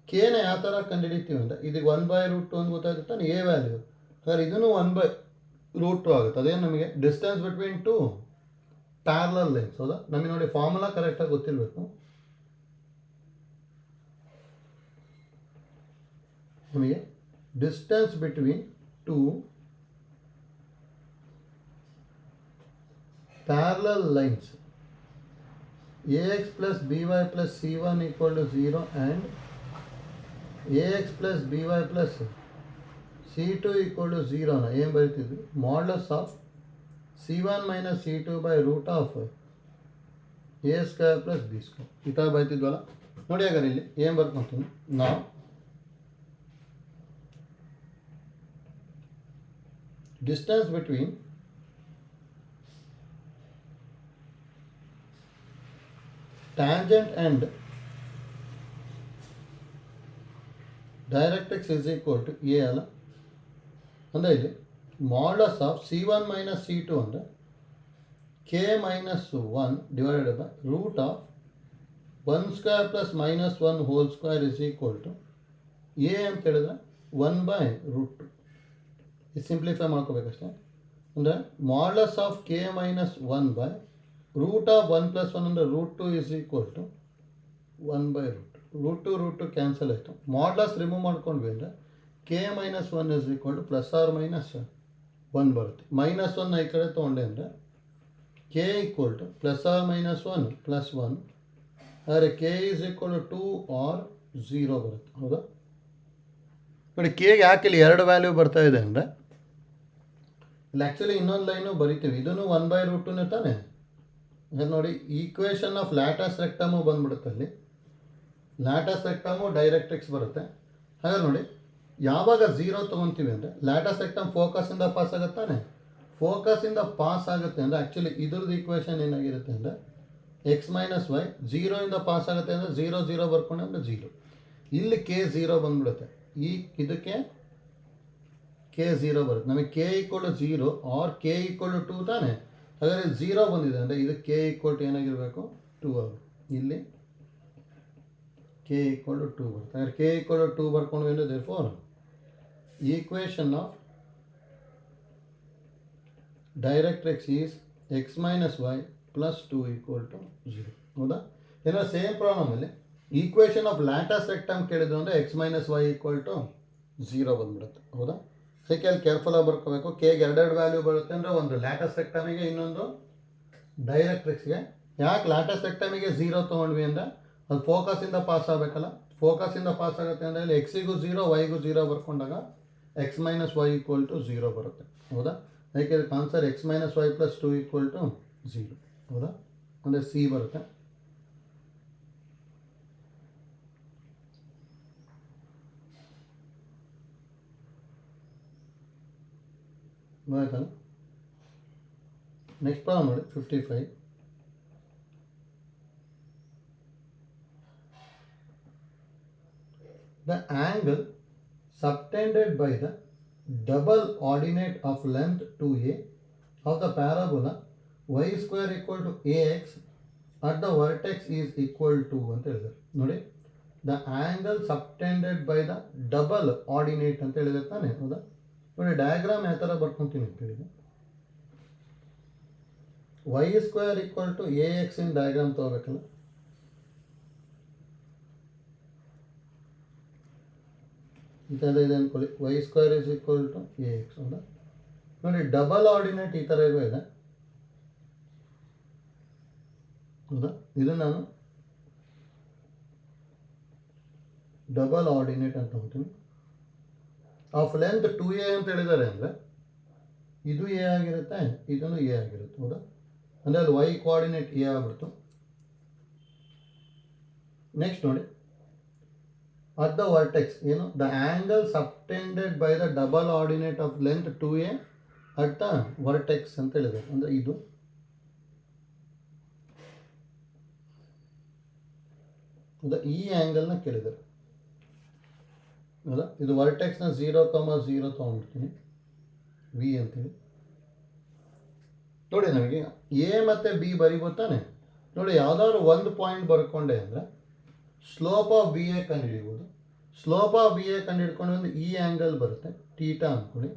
S1: ಕೆನ ಯಾವ ಥರ ಕಂಡುಹಿಡಿತೀವಿ ಅಂದರೆ ಇದಕ್ಕೆ 1/√2 ಅಂತ ಗೊತ್ತಾಯ್ತು ತಾನೆ ಎ ವ್ಯಾಲ್ಯೂ. ಹಾಗಾದ್ರೆ ಇದನ್ನು ರೂಟ್ 2 ಆಗುತ್ತೆ. ಅದೇನು ನಮಗೆ distance between to parallel lines. ಹೌದಾ? ನಮಗೆ ನೋಡಿ ಫಾರ್ಮುಲಾ ಕರೆಕ್ಟಾಗಿ ಗೊತ್ತಿರಬೇಕು. ನಮಗೆ distance between to parallel lines ax plus by plus c1 equal to 0 and ax plus by plus c2 equal to 0 ನ ಏನು ಬರೀತಿದ್ವಿ? Modulus of c1 minus c2 by root of a square plus b square ಈ ಥರ ಬರೀತಿದ್ವಲ್ಲ. ನೋಡಿ ಹಾಗಾದ್ರೆ ಇಲ್ಲಿ ಏನು ಬರ್ಕೊಂತೀನಿ ನಾವು distance between tangent and directrix is equal to a ಅಲ್ಲ ಅಂದರೆ ಇಲ್ಲಿ modulus of c1 minus c2 ಅಂದರೆ k minus 1 divided by root of 1 square plus minus 1 whole square is equal to a ಅಂತ ಹೇಳಿದ್ರೆ 1 by root 2. ಇದು simplify ಮಾಡ್ಕೋಬೇಕಷ್ಟೇ. ಅಂದರೆ modulus of k minus 1 by root of 1 plus 1 ಅಂದರೆ root 2 is equal to 1 by root 2. Root 2 cancel ಆಯಿತು. Modulus remove ಮಾಡ್ಕೊಂಡ್ವಿ ಅಂದರೆ k minus 1 is equal to plus or minus 1 ಬರುತ್ತೆ. ಮೈನಸ್ 1 ಈ ಕಡೆ ತೊಗೊಂಡೆ ಅಂದರೆ k equal to plus or minus 1 plus 1 ಆದರೆ k is equal to 2 or 0 ಬರುತ್ತೆ. ಹೌದಾ? ನೋಡಿ ಕೆಗೆ ಯಾಕೆ ಇಲ್ಲಿ ಎರಡು ವ್ಯಾಲ್ಯೂ ಬರ್ತಾ ಇದೆ ಅಂದರೆ ಇಲ್ಲಿ ಆ್ಯಕ್ಚುಲಿ ಇನ್ನೊಂದು ಲೈನು ಬರಿತೀವಿ. ಇದನ್ನು 1 by root 2 ತಾನೆ. ಹಾಗಾದ್ರೆ ನೋಡಿ ಈಕ್ವೇಷನ್ ಆಫ್ ಲ್ಯಾಟಸ್ ರೆಕ್ಟಮು ಬಂದ್ಬಿಡುತ್ತೆ. ಅಲ್ಲಿ ಲ್ಯಾಟಸ್ ರೆಕ್ಟಮು ಡೈರೆಕ್ಟ್ರಿಕ್ಸ್ ಬರುತ್ತೆ. ಹಾಗಾದ್ರೆ ನೋಡಿ ಯಾವಾಗ 0 ತೊಗೊತೀವಿ ಅಂದರೆ ಲ್ಯಾಟಸ್ ರೆಕ್ಟಮ್ ಫೋಕಸಿಂದ ಪಾಸ್ ಆಗುತ್ತಾನೆ. ಫೋಕಸಿಂದ ಪಾಸ್ ಆಗುತ್ತೆ ಅಂದರೆ ಆ್ಯಕ್ಚುಲಿ ಇದ್ರದ್ದು ಈಕ್ವೇಷನ್ ಏನಾಗಿರುತ್ತೆ ಅಂದರೆ ಎಕ್ಸ್ ಮೈನಸ್ ವೈ 0ಇಂದ ಪಾಸ್ ಆಗುತ್ತೆ ಅಂದರೆ 0 0 ಬರ್ಕೊಂಡೆ ಅಂದರೆ 0. ಇಲ್ಲಿ ಕೆ 0 ಬಂದ್ಬಿಡುತ್ತೆ. ಈ ಇದಕ್ಕೆ ಕೆ 0 ಬರುತ್ತೆ. ನಮಗೆ K equal to 0 or K equal to 2 ತಾನೆ. ಹಾಗಾದರೆ 0 ಬಂದಿದೆ ಅಂದರೆ ಇದು ಕೆ ಈಕ್ವಲ್ ಟು ಏನಾಗಿರಬೇಕು 2 ಆಗುತ್ತೆ. ಇಲ್ಲಿ ಕೆ ಈಕ್ವಲ್ ಟು 2 ಬರುತ್ತೆ. ಹಾಗಾದ್ರೆ ಕೆ ಈಕ್ವಲ್ ಟು 2 ಬರ್ಕೊಂಡು ಏನು therefore equation of directrix is x minus Y plus 2 equal to 0. ಹೌದಾ? ಏನೋ ಸೇಮ್ ಪ್ರಾಬ್ಲಮಲ್ಲಿ ಈಕ್ವೇಷನ್ ಆಫ್ ಲ್ಯಾಟಸ್ ರೆಕ್ಟಮ್ ಕೇಳಿದ್ರು ಅಂದರೆ x minus Y equal to 0 ಬಂದ್ಬಿಡುತ್ತೆ. ಹೌದಾ? ಅದಕ್ಕೆ ಅಲ್ಲಿ ಕೇರ್ಫುಲ್ಲಾಗಿ ಬರ್ಕೋಬೇಕು. ಕೆಗೆ ಎರಡೆರಡು ವ್ಯಾಲ್ಯೂ ಬರುತ್ತೆ ಅಂದರೆ ಒಂದು ಲ್ಯಾಟಸ್ ರೆಕ್ಟಮಿಗೆ ಇನ್ನೊಂದು ಡೈರೆಕ್ಟ್ರಿಕ್ಸ್ಗೆ. ಯಾಕೆ ಲ್ಯಾಟಸ್ ರೆಕ್ಟಮಿಗೆ 0 ತೊಗೊಂಡ್ವಿ ಅಂದರೆ ಅದು ಫೋಕಸಿಂದ ಪಾಸ್ ಆಗಬೇಕಲ್ಲ. ಫೋಕಸಿಂದ ಪಾಸ್ ಆಗುತ್ತೆ ಅಂದರೆ ಇಲ್ಲಿ ಎಕ್ಸಿಗೂ 0 ವೈಗೂ 0 ಬರ್ಕೊಂಡಾಗ X minus Y equal to 0 ಬರುತ್ತೆ. ಹೌದಾ? ಅದಕ್ಕೆ ಇದಕ್ಕೆ answer X minus Y plus 2 equal to 0. ಹೌದಾ? ಅಂದರೆ ಸಿ ಬರುತ್ತೆ. ಆಯ್ತಲ್ಲ. ನೆಕ್ಸ್ಟ್ ಪ್ರಾಬ್ಲಮ್ ನೋಡಿ 55. The angle subtended by the double ordinate of length 2a of the parabola y square equal to ax at the vertex is equal to ಅಂತ ಹೇಳಿದ್ದಾರೆ. ನೋಡಿ the angle subtended by the double ordinate ಅಂತ ಹೇಳಿದ್ದಾರೆ ತಾನೆ. ಹೌದಾ? ನೋಡಿ diagram ಯಾವ ಥರ ಬರ್ಕೊತೀನಿ ಅಂತ ಹೇಳಿದೆ. Y square equal to A X in diagram ತೊಗೋಬೇಕಲ್ಲ. ಈ ಥರ ಇದೆ ಅಂದ್ಕೊಳ್ಳಿ. Y square is equal to A X. ಹೌದಾ? ನೋಡಿ ಡಬಲ್ ಆರ್ಡಿನೇಟ್ ಈ ಥರ ಇದೆ. ಹೌದಾ? ಇದು ನಾನು ಡಬಲ್ ಆರ್ಡಿನೇಟ್ ಅಂತ ಹೋಗ್ತೀನಿ. ಆಫ್ ಲೆಂತ್ 2a ಅಂತ ಹೇಳಿದ್ದಾರೆ ಅಂದರೆ ಇದು ಎ ಆಗಿರುತ್ತೆ, ಇದನ್ನು ಎ ಆಗಿರುತ್ತೆ. ಹೌದಾ? ಅಂದರೆ ಅದು ವೈ ಕೋಆರ್ಡಿನೇಟ್ ಎ ಆಗ್ಬಿಡ್ತು. ನೆಕ್ಸ್ಟ್ ನೋಡಿ at the vertex ಏನು the angle subtended by the double ordinate of length 2a at the vertex ಅಂತ ಹೇಳಿದೆ. ಅಂದರೆ ಇದು ಈ ಆ್ಯಂಗಲ್ನ ಕೇಳಿದ್ದಾರೆ. ಹೌದಾ? ಇದು ವರ್ಟೆಕ್ಸ್ನ 0, 0 ತೊಗೊಂಡ್ಬಿಡ್ತೀನಿ ವಿ ಅಂತೇಳಿ. ನೋಡಿ ನಮಗೆ ಎ ಮತ್ತು ಬಿ ಬರಿಬೋತಾನೆ. ನೋಡಿ ಯಾವುದಾದ್ರು ಒಂದು ಪಾಯಿಂಟ್ ಬರ್ಕೊಂಡೆ ಅಂದರೆ ಸ್ಲೋಪ್ ಆಫ್ ಬಿ ಎ ಕಂಡುಹಿಡಿಬೋದು. ಸ್ಲೋಪ್ ಆಫ್ ಬಿ ಎ ಕಂಡುಹಿಡ್ಕೊಂಡು ಒಂದು ಈ ಆ್ಯಂಗಲ್ ಬರುತ್ತೆ ಟೀಟಾ ಅಂದ್ಕೊಳ್ಳಿ.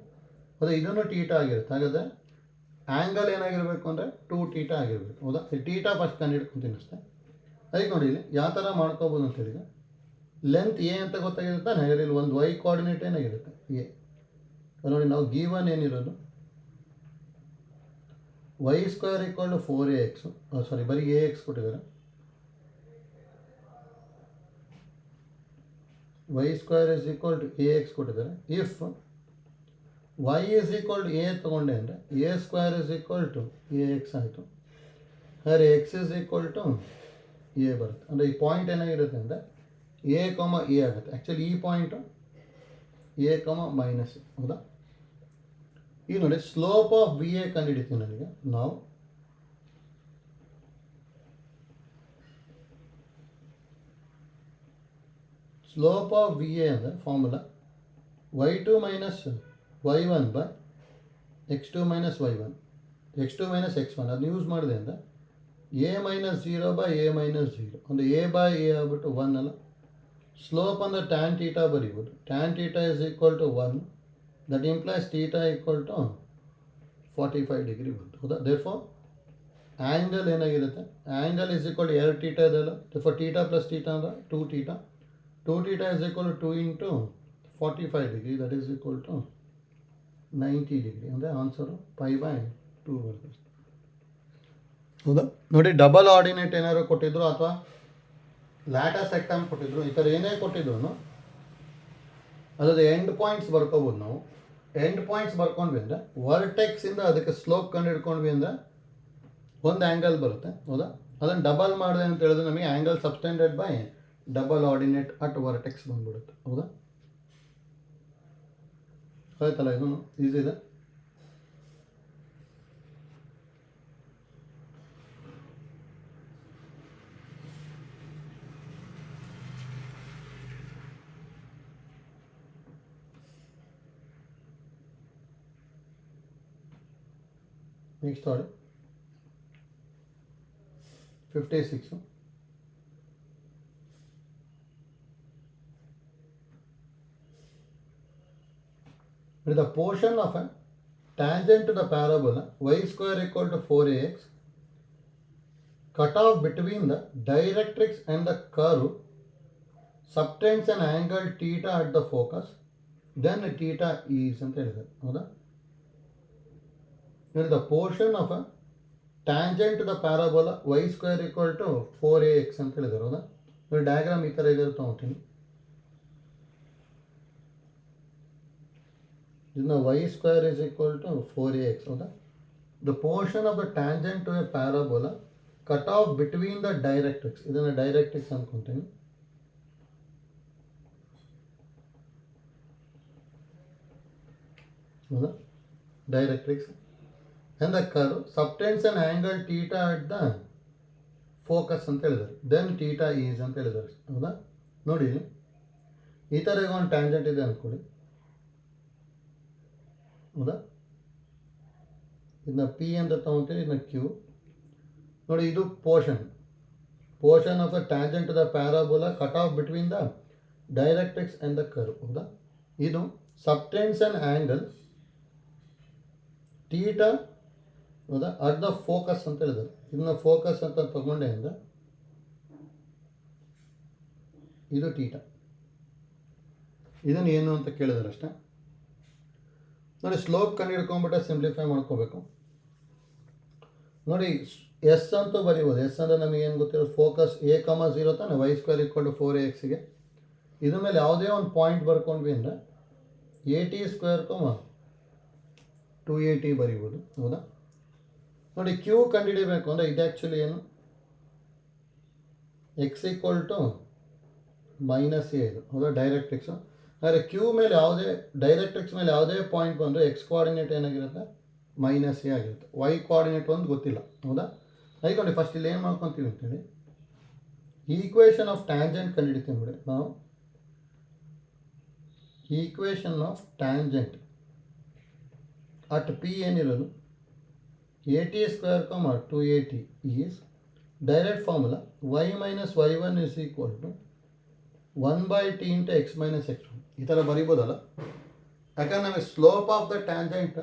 S1: ಹೌದಾ, ಇದನ್ನು ಟೀಟಾ ಆಗಿರುತ್ತೆ. ಹಾಗಾದರೆ ಆ್ಯಂಗಲ್ ಏನಾಗಿರಬೇಕು ಅಂದರೆ 2 ಟೀಟಾ ಆಗಿರಬೇಕು. ಹೌದಾ, ಈ ಟೀಟಾ ಫಸ್ಟ್ ಕಂಡು ಹಿಡ್ಕೊತೀನಿ ಅಷ್ಟೇ. ಅದಕ್ಕೆ ನೋಡಿ ಇಲ್ಲಿ ಯಾವ ಥರ ಮಾಡ್ಕೋಬೋದು ಅಂತೇಳಿ, ಲೆಂತ್ ಎ ಅಂತ ಗೊತ್ತಾಗಿರುತ್ತೆ ತಾನೆ. ಹಾಗಾದ್ರೆ ಇಲ್ಲಿ ಒಂದು ವೈ ಕೋಆರ್ಡಿನೇಟ್ ಏನಾಗಿರುತ್ತೆ ಎ. ನೋಡಿ ನಾವು ಗಿವನ್ ಏನಿರೋದು Y square equal to 4ax, sorry ಬರೀ ಎ ಎಕ್ಸ್ ಕೊಟ್ಟಿದ್ದಾರೆ. Y square is equal to A X ಕೊಟ್ಟಿದ್ದಾರೆ. If Y is equal to A ತೊಗೊಂಡೆ ಅಂದರೆ A square is equal to A X ಆಯಿತು. ಹಾಗಾದ್ರೆ X is equal to A ಬರುತ್ತೆ. ಅಂದರೆ ಈ ಪಾಯಿಂಟ್ ಏನಾಗಿರುತ್ತೆ ಅಂದರೆ ಎ ಕಾಮ ಎ ಆಗುತ್ತೆ. ಆ್ಯಕ್ಚುಲಿ ಈ ಪಾಯಿಂಟು ಎ ಕಾಮ ಮೈನಸ್. ಹೌದಾ, ಈಗ ನೋಡಿ ಸ್ಲೋಪ್ ಆಫ್ ಬಿ ಎ ಕಂಡುಹಿಡಿತೀವಿ ನನಗೆ ನಾವು. ಸ್ಲೋಪ್ ಆಫ್ ಬಿ ಎ ಅಂದರೆ formula y2 minus y1 by x2 minus y1, x2 minus x1. ಅದನ್ನ ಯೂಸ್ ಮಾಡಿದೆ ಅಂದರೆ A minus 0 by A minus 0 ಅಂದರೆ ಎ ಬೈ ಎ ಆಗ್ಬಿಟ್ಟು 1 ಅಲ್ಲ. ಸ್ಲೋಪ್ ಅಂದರೆ ಟ್ಯಾನ್ ಟೀಟಾ ಬರೀಬೋದು. Tan theta is equal to 1, that implies theta equal to 45 degree ಬಂತು. ಹೌದಾ, ದೇರ್ಫೋರ್ ಆ್ಯಂಗಲ್ ಏನಾಗಿರುತ್ತೆ, angle is equal to 2 theta ಇದೆಲ್ಲ. ದೇರ್ಫೋರ್ ಟೀಟಾ ಪ್ಲಸ್ ಟೀಟಾ ಅಂದರೆ 2 theta. 2 theta is equal to 2 into 45 degree, that is equal to 90 degree. ಅಂದರೆ answer 5/2 ಬರ್ತದೆ. ಹೌದಾ, ನೋಡಿ double ordinate ಏನಾದ್ರು ಕೊಟ್ಟಿದ್ರು ಅಥವಾ ಲ್ಯಾಟಸ್ ಸೆಕ್ಟಮ್ ಕೊಟ್ಟಿದ್ರು, ಈ ಥರ ಏನೇ ಕೊಟ್ಟಿದ್ರು ಅದ್ರದ್ದು ಎಂಡ್ ಪಾಯಿಂಟ್ಸ್ ಬರ್ಕೋಬೋದು ನಾವು. ಎಂಡ್ ಪಾಯಿಂಟ್ಸ್ ಬರ್ಕೊಂಡ್ವಿ ಅಂದರೆ ವರ್ಟೆಕ್ಸಿಂದ ಅದಕ್ಕೆ ಸ್ಲೋಪ್ ಕಂಡು ಹಿಡ್ಕೊಂಡ್ವಿ ಅಂದರೆ ಒಂದು ಆ್ಯಂಗಲ್ ಬರುತ್ತೆ. ಹೌದಾ, ಅದನ್ನು ಡಬಲ್ ಮಾಡಿದೆ ಅಂತ ಹೇಳಿದ್ರೆ ನಮಗೆ angle ಸಬ್ಸ್ಟೆಂಡೆಡ್ by double ordinate at vertex ಬಂದ್ಬಿಡುತ್ತೆ. ಹೌದಾ, ಆಯ್ತಲ್ಲ, ಇದು ಈಸಿ ಇದೆ. ನೆಕ್ಸ್ಟ್ ನೋಡಿ 56. With the portion of a tangent to the parabola y square equal to 4ax cut off between the directrix and the curve subtends an angle theta at the focus, then theta is ಅಂತ ಹೇಳಿದ್ದಾರೆ. ಹೌದಾ, with the portion of a tangent to the parabola y square equal to 4ax ಅಂತ ಹೇಳಿದ್ದಾರೆ. ಹೌದಾ, ನೋಡಿ diagram ಈ ಥರ ಇದೆ ತಗೊಳ್ತೀನಿ. ಇದನ್ನ y square is equal to 4ax. ಹೌದಾ, the portion of the tangent to a parabola cut off between the directrix, ಇದನ್ನು ಡೈರೆಕ್ಟ್ರಿಕ್ಸ್ ಅಂದ್ಕೊತೀನಿ. ಹೌದಾ, directrix and the curve subtends an angle theta at the focus ಅಂತ ಹೇಳಿದ್ದಾರೆ. Then theta is ಅಂತ ಹೇಳಿದ್ದಾರೆ. ಹೌದಾ, ನೋಡಿ ಈ ಥರ ಈಗ ಒಂದು ಟ್ಯಾಂಜೆಂಟ್ ಇದೆ ಅಂದ್ಕೊಳ್ಳಿ. ಹೌದಾ, ಇದನ್ನ ಪಿ ಅಂತ ತಗೊತೀವಿ, ಇದನ್ನ ಕ್ಯೂ. ನೋಡಿ ಇದು portion of the tangent to the parabola cut off between the directrix and the curve. ಹೌದಾ, ಇದು ಸಬ್ಟೆನ್ಸ್ ಆ್ಯಂಡ್ ಆ್ಯಂಗಲ್ ಥೀಟಾ. ಹೌದಾ, ಅಟ್ ದ ಫೋಕಸ್ ಅಂತ ಹೇಳಿದ್ದಾರೆ. ಇದನ್ನ ಫೋಕಸ್ ಅಂತ ತಗೊಂಡೆ ಅಂದರೆ ಇದು ಥೀಟಾ. ಇದನ್ನು ಏನು ಅಂತ ಕೇಳಿದಾರೆ ಅಷ್ಟೇ. ನೋಡಿ ಸ್ಲೋಪ್ ಕಂಡು ಹಿಡ್ಕೊಂಡ್ಬಿಟ್ಟೆ ಸಿಂಪ್ಲಿಫೈ ಮಾಡ್ಕೋಬೇಕು. ನೋಡಿ ಎಸ್ ಅಂತೂ ಬರೀಬೋದು. ಎಸ್ ಅಂದರೆ ನಮಗೆ ಏನು ಗೊತ್ತಿರೋದು, ಫೋಕಸ್ a,0 ತಾನೆ, y ಸ್ಕ್ವೇರ್ ಈಕ್ವಲ್ ಟು 4axಗೆ. ಇದ್ರ ಮೇಲೆ ಯಾವುದೇ ಒಂದು ಪಾಯಿಂಟ್ ಬರ್ಕೊಂಡ್ವಿ ಅಂದರೆ at ಸ್ಕ್ವೇರ್ 2at ಬರೀಬೋದು. ಹೌದಾ, ನೋಡಿ ಕ್ಯೂ ಕಂಡುಹಿಡಿಬೇಕು ಅಂದರೆ ಇದು ಆ್ಯಕ್ಚುಲಿ ಏನು, x equal to minus A ಇದು. ಹೌದಾ, ಡೈರೆಕ್ಟ್ರಿಕ್ಸು. ಆದರೆ ಕ್ಯೂ ಮೇಲೆ ಯಾವುದೇ ಡೈರೆಕ್ಟ್ರಿಕ್ಸ್ ಮೇಲೆ ಯಾವುದೇ ಪಾಯಿಂಟ್ ಬಂದರೆ ಎಕ್ಸ್ ಕೋಆರ್ಡಿನೇಟ್ ಏನಾಗಿರುತ್ತೆ, ಮೈನಸ್ ಎ ಆಗಿರುತ್ತೆ. ವೈ ಕೋಆರ್ಡಿನೇಟ್ ಒಂದು ಗೊತ್ತಿಲ್ಲ. ಹೌದಾ, ಅದಕ್ಕೆ ನೋಡಿ ಫಸ್ಟ್ ಇಲ್ಲಿ ಏನು ಮಾಡ್ಕೊತೀವಿ ಅಂತೇಳಿ ಈಕ್ವೇಷನ್ ಆಫ್ ಟ್ಯಾಂಜೆಂಟ್ ಕಂಡುಹಿಡಿತೀವಿ. ನೋಡಿ ನಾವು equation of tangent at P ಏನಿರೋದು at square 2at is direct formula y minus y1 is equal to 1/t into x minus x1. ಈ ಥರ ಬರೀಬೋದಲ್ಲ. ಯಾಕಂದ್ರೆ ನಮಗೆ slope of the tangent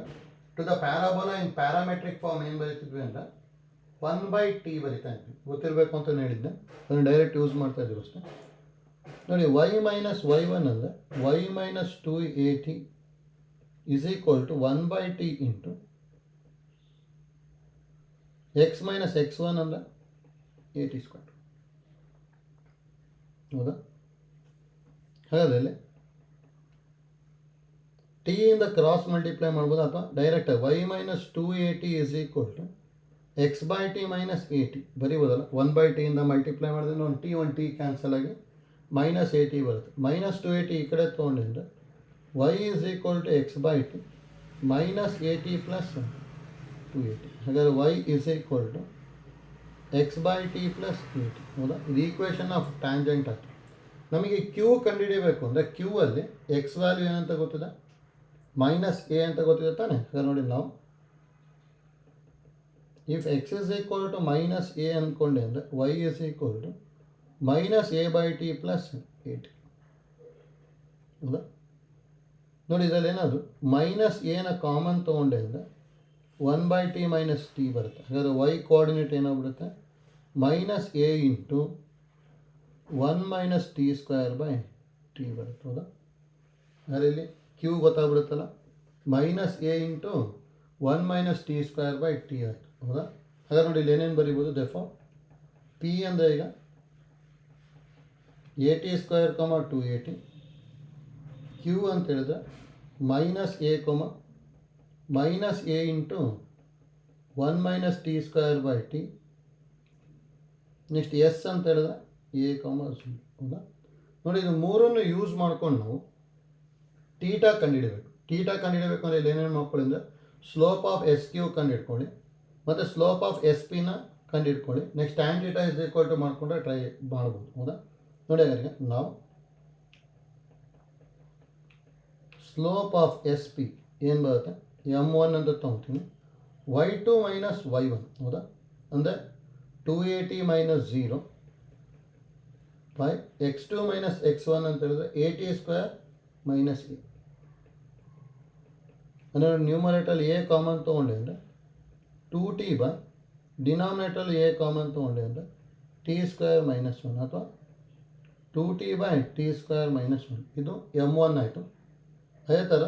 S1: to the parabola in parametric form ಏನು ಬರೀತಿದ್ವಿ ಅಂದರೆ 1/t ಬರಿತಾ ಇದ್ವಿ. ಗೊತ್ತಿರಬೇಕು ಅಂತ ಹೇಳಿದ್ದೆ, ಅದನ್ನು ಡೈರೆಕ್ಟ್ ಯೂಸ್ ಮಾಡ್ತಾ ಇದ್ದೀವಿ ಅಷ್ಟೇ. ನೋಡಿ y ಮೈನಸ್ y1 ಅಂದರೆ y minus 2at is equal to 1/t into x minus x1 ಅಂದರೆ at ಸ್ಕ್ವೇರ್. ಹೌದಾ? ಹಾಗಾದರೆ ಟಿ ಇಂದ ಕ್ರಾಸ್ ಮಲ್ಟಿಪ್ಲೈ ಮಾಡ್ಬೋದು, ಅಥವಾ direct y minus 2at is equal to x/t minus at ಬರೀಬೋದಲ್ಲ. 1/t ಇಂದ ಮಲ್ಟಿಪ್ಲೈ ಮಾಡಿದ್ರೆ ಒಂದು ಟಿ ಕ್ಯಾನ್ಸಲ್ ಆಗಿ ಮೈನಸ್ at ಬರುತ್ತೆ. ಮೈನಸ್ 2at ಈ ಕಡೆ ತೊಗೊಂಡಿದ್ರೆ y is equal to x/t minus at plus 2at. ಹಾಗಾದರೆ y is equal to x/t plus at. ಹೌದಾ? ಇದು ಈಕ್ವೇಷನ್ ಆಫ್ ಟ್ಯಾಂಜೆಂಟ್ ಆಯ್ತು. ನಮಗೆ ಕ್ಯೂ ಕಂಡುಹಿಡಿಯಬೇಕು ಅಂದರೆ ಕ್ಯೂ ಅಲ್ಲಿ ಎಕ್ಸ್ ವ್ಯಾಲ್ಯೂ ಏನಂತ ಗೊತ್ತಿದೆ, ಮೈನಸ್ ಎ ಅಂತ ಗೊತ್ತಿದೆ ತಾನೆ. ಹಾಗಾದ್ರೆ ನೋಡಿ, ನಾವು if x is equal to minus A ಅಂದ್ಕೊಂಡೆ ಅಂದರೆ y is equal to minus a/t plus at. ಹೌದಾ? ನೋಡಿ, ಇದರಲ್ಲಿ ಏನಾದರೂ ಮೈನಸ್ ಎನ ಕಾಮನ್ ತೊಗೊಂಡೆ ಅಂದರೆ 1/t ಮೈನಸ್ ಟಿ ಬರುತ್ತೆ. ಹಾಗಾದರೆ ವೈ ಕೋಆರ್ಡಿನೇಟ್ ಏನಾಗ್ಬಿಡುತ್ತೆ, minus A into 1 minus T square by T ಬರುತ್ತೆ. ಹೌದಾ? ಹಾಗಾದ್ರೆ ಇಲ್ಲಿ ಕ್ಯೂ ಗೊತ್ತಾಗ್ಬಿಡುತ್ತಲ್ಲ, minus A into 1 minus T square by T ಆಯಿತು. ಹೌದಾ? ಹಾಗಾದ್ರೆ ನೋಡಿ, ಇಲ್ಲಿ ಏನೇನು ಬರೀಬೋದು, ದೇಫೋರ್ ಪಿ ಅಂದರೆ ಈಗ at ಸ್ಕ್ವೇರ್ ಕಮ 2at, ಕ್ಯೂ ಅಂತ ಹೇಳಿದ್ರೆ minus A minus A into 1 minus T square by T. Next S ಅಂತ ಹೇಳಿದ್ರೆ a, 0. ಹೌದಾ? ನೋಡಿ, ಇದು ಮೂರನ್ನು ಯೂಸ್ ಮಾಡ್ಕೊಂಡು ನಾವು ಟೀಟಾ ಕಂಡುಹಿಡಬೇಕು. ಟೀಟಾ ಕಂಡುಹಿಡಬೇಕು ಅಂದರೆ ಇಲ್ಲಿ ಏನೇನು ಮಾಡ್ಕೊಳ್ಳಿ ಅಂದರೆ ಸ್ಲೋಪ್ ಆಫ್ ಎಸ್ ಕ್ಯೂ ಕಂಡುಹಿಡ್ಕೊಳ್ಳಿ, ಮತ್ತು ಸ್ಲೋಪ್ ಆಫ್ ಎಸ್ ಪಿನ ಕಂಡುಹಿಡ್ಕೊಳ್ಳಿ. Next tan theta is equal to ಮಾಡಿಕೊಂಡ್ರೆ ಟ್ರೈ ಮಾಡ್ಬೋದು. ಹೌದಾ? ನೋಡಿ, ಹಾಗಾದ್ರೆ ನಾವು ಸ್ಲೋಪ್ ಆಫ್ ಎಸ್ ಪಿ ಏನು ಬರುತ್ತೆ, m1 ಅಂತ ತೊಗೊತೀನಿ, y2 ಮೈನಸ್ y1. ಹೌದಾ? ಅಂದರೆ 2at minus 0 by x2 minus x1 ಅಂತ ಹೇಳಿದ್ರೆ at ಸ್ಕ್ವೇರ್ ಮೈನಸ್ ಎ. ಅಂದರೆ ನ್ಯೂಮರೇಟಲ್ಲಿ ಎ ಕಾಮನ್ ತೊಗೊಂಡೆ ಅಂದರೆ 2t ಬೈ ಡಿನಾಮಿನೇಟಲ್ಲಿ ಎ ಕಾಮನ್ ತೊಗೊಂಡೆ ಅಂದರೆ ಟಿ ಸ್ಕ್ವೇರ್ ಮೈನಸ್ 1, ಅಥವಾ 2t by T square minus 1. ಇದು m1 ಆಯಿತು. ಅದೇ ಥರ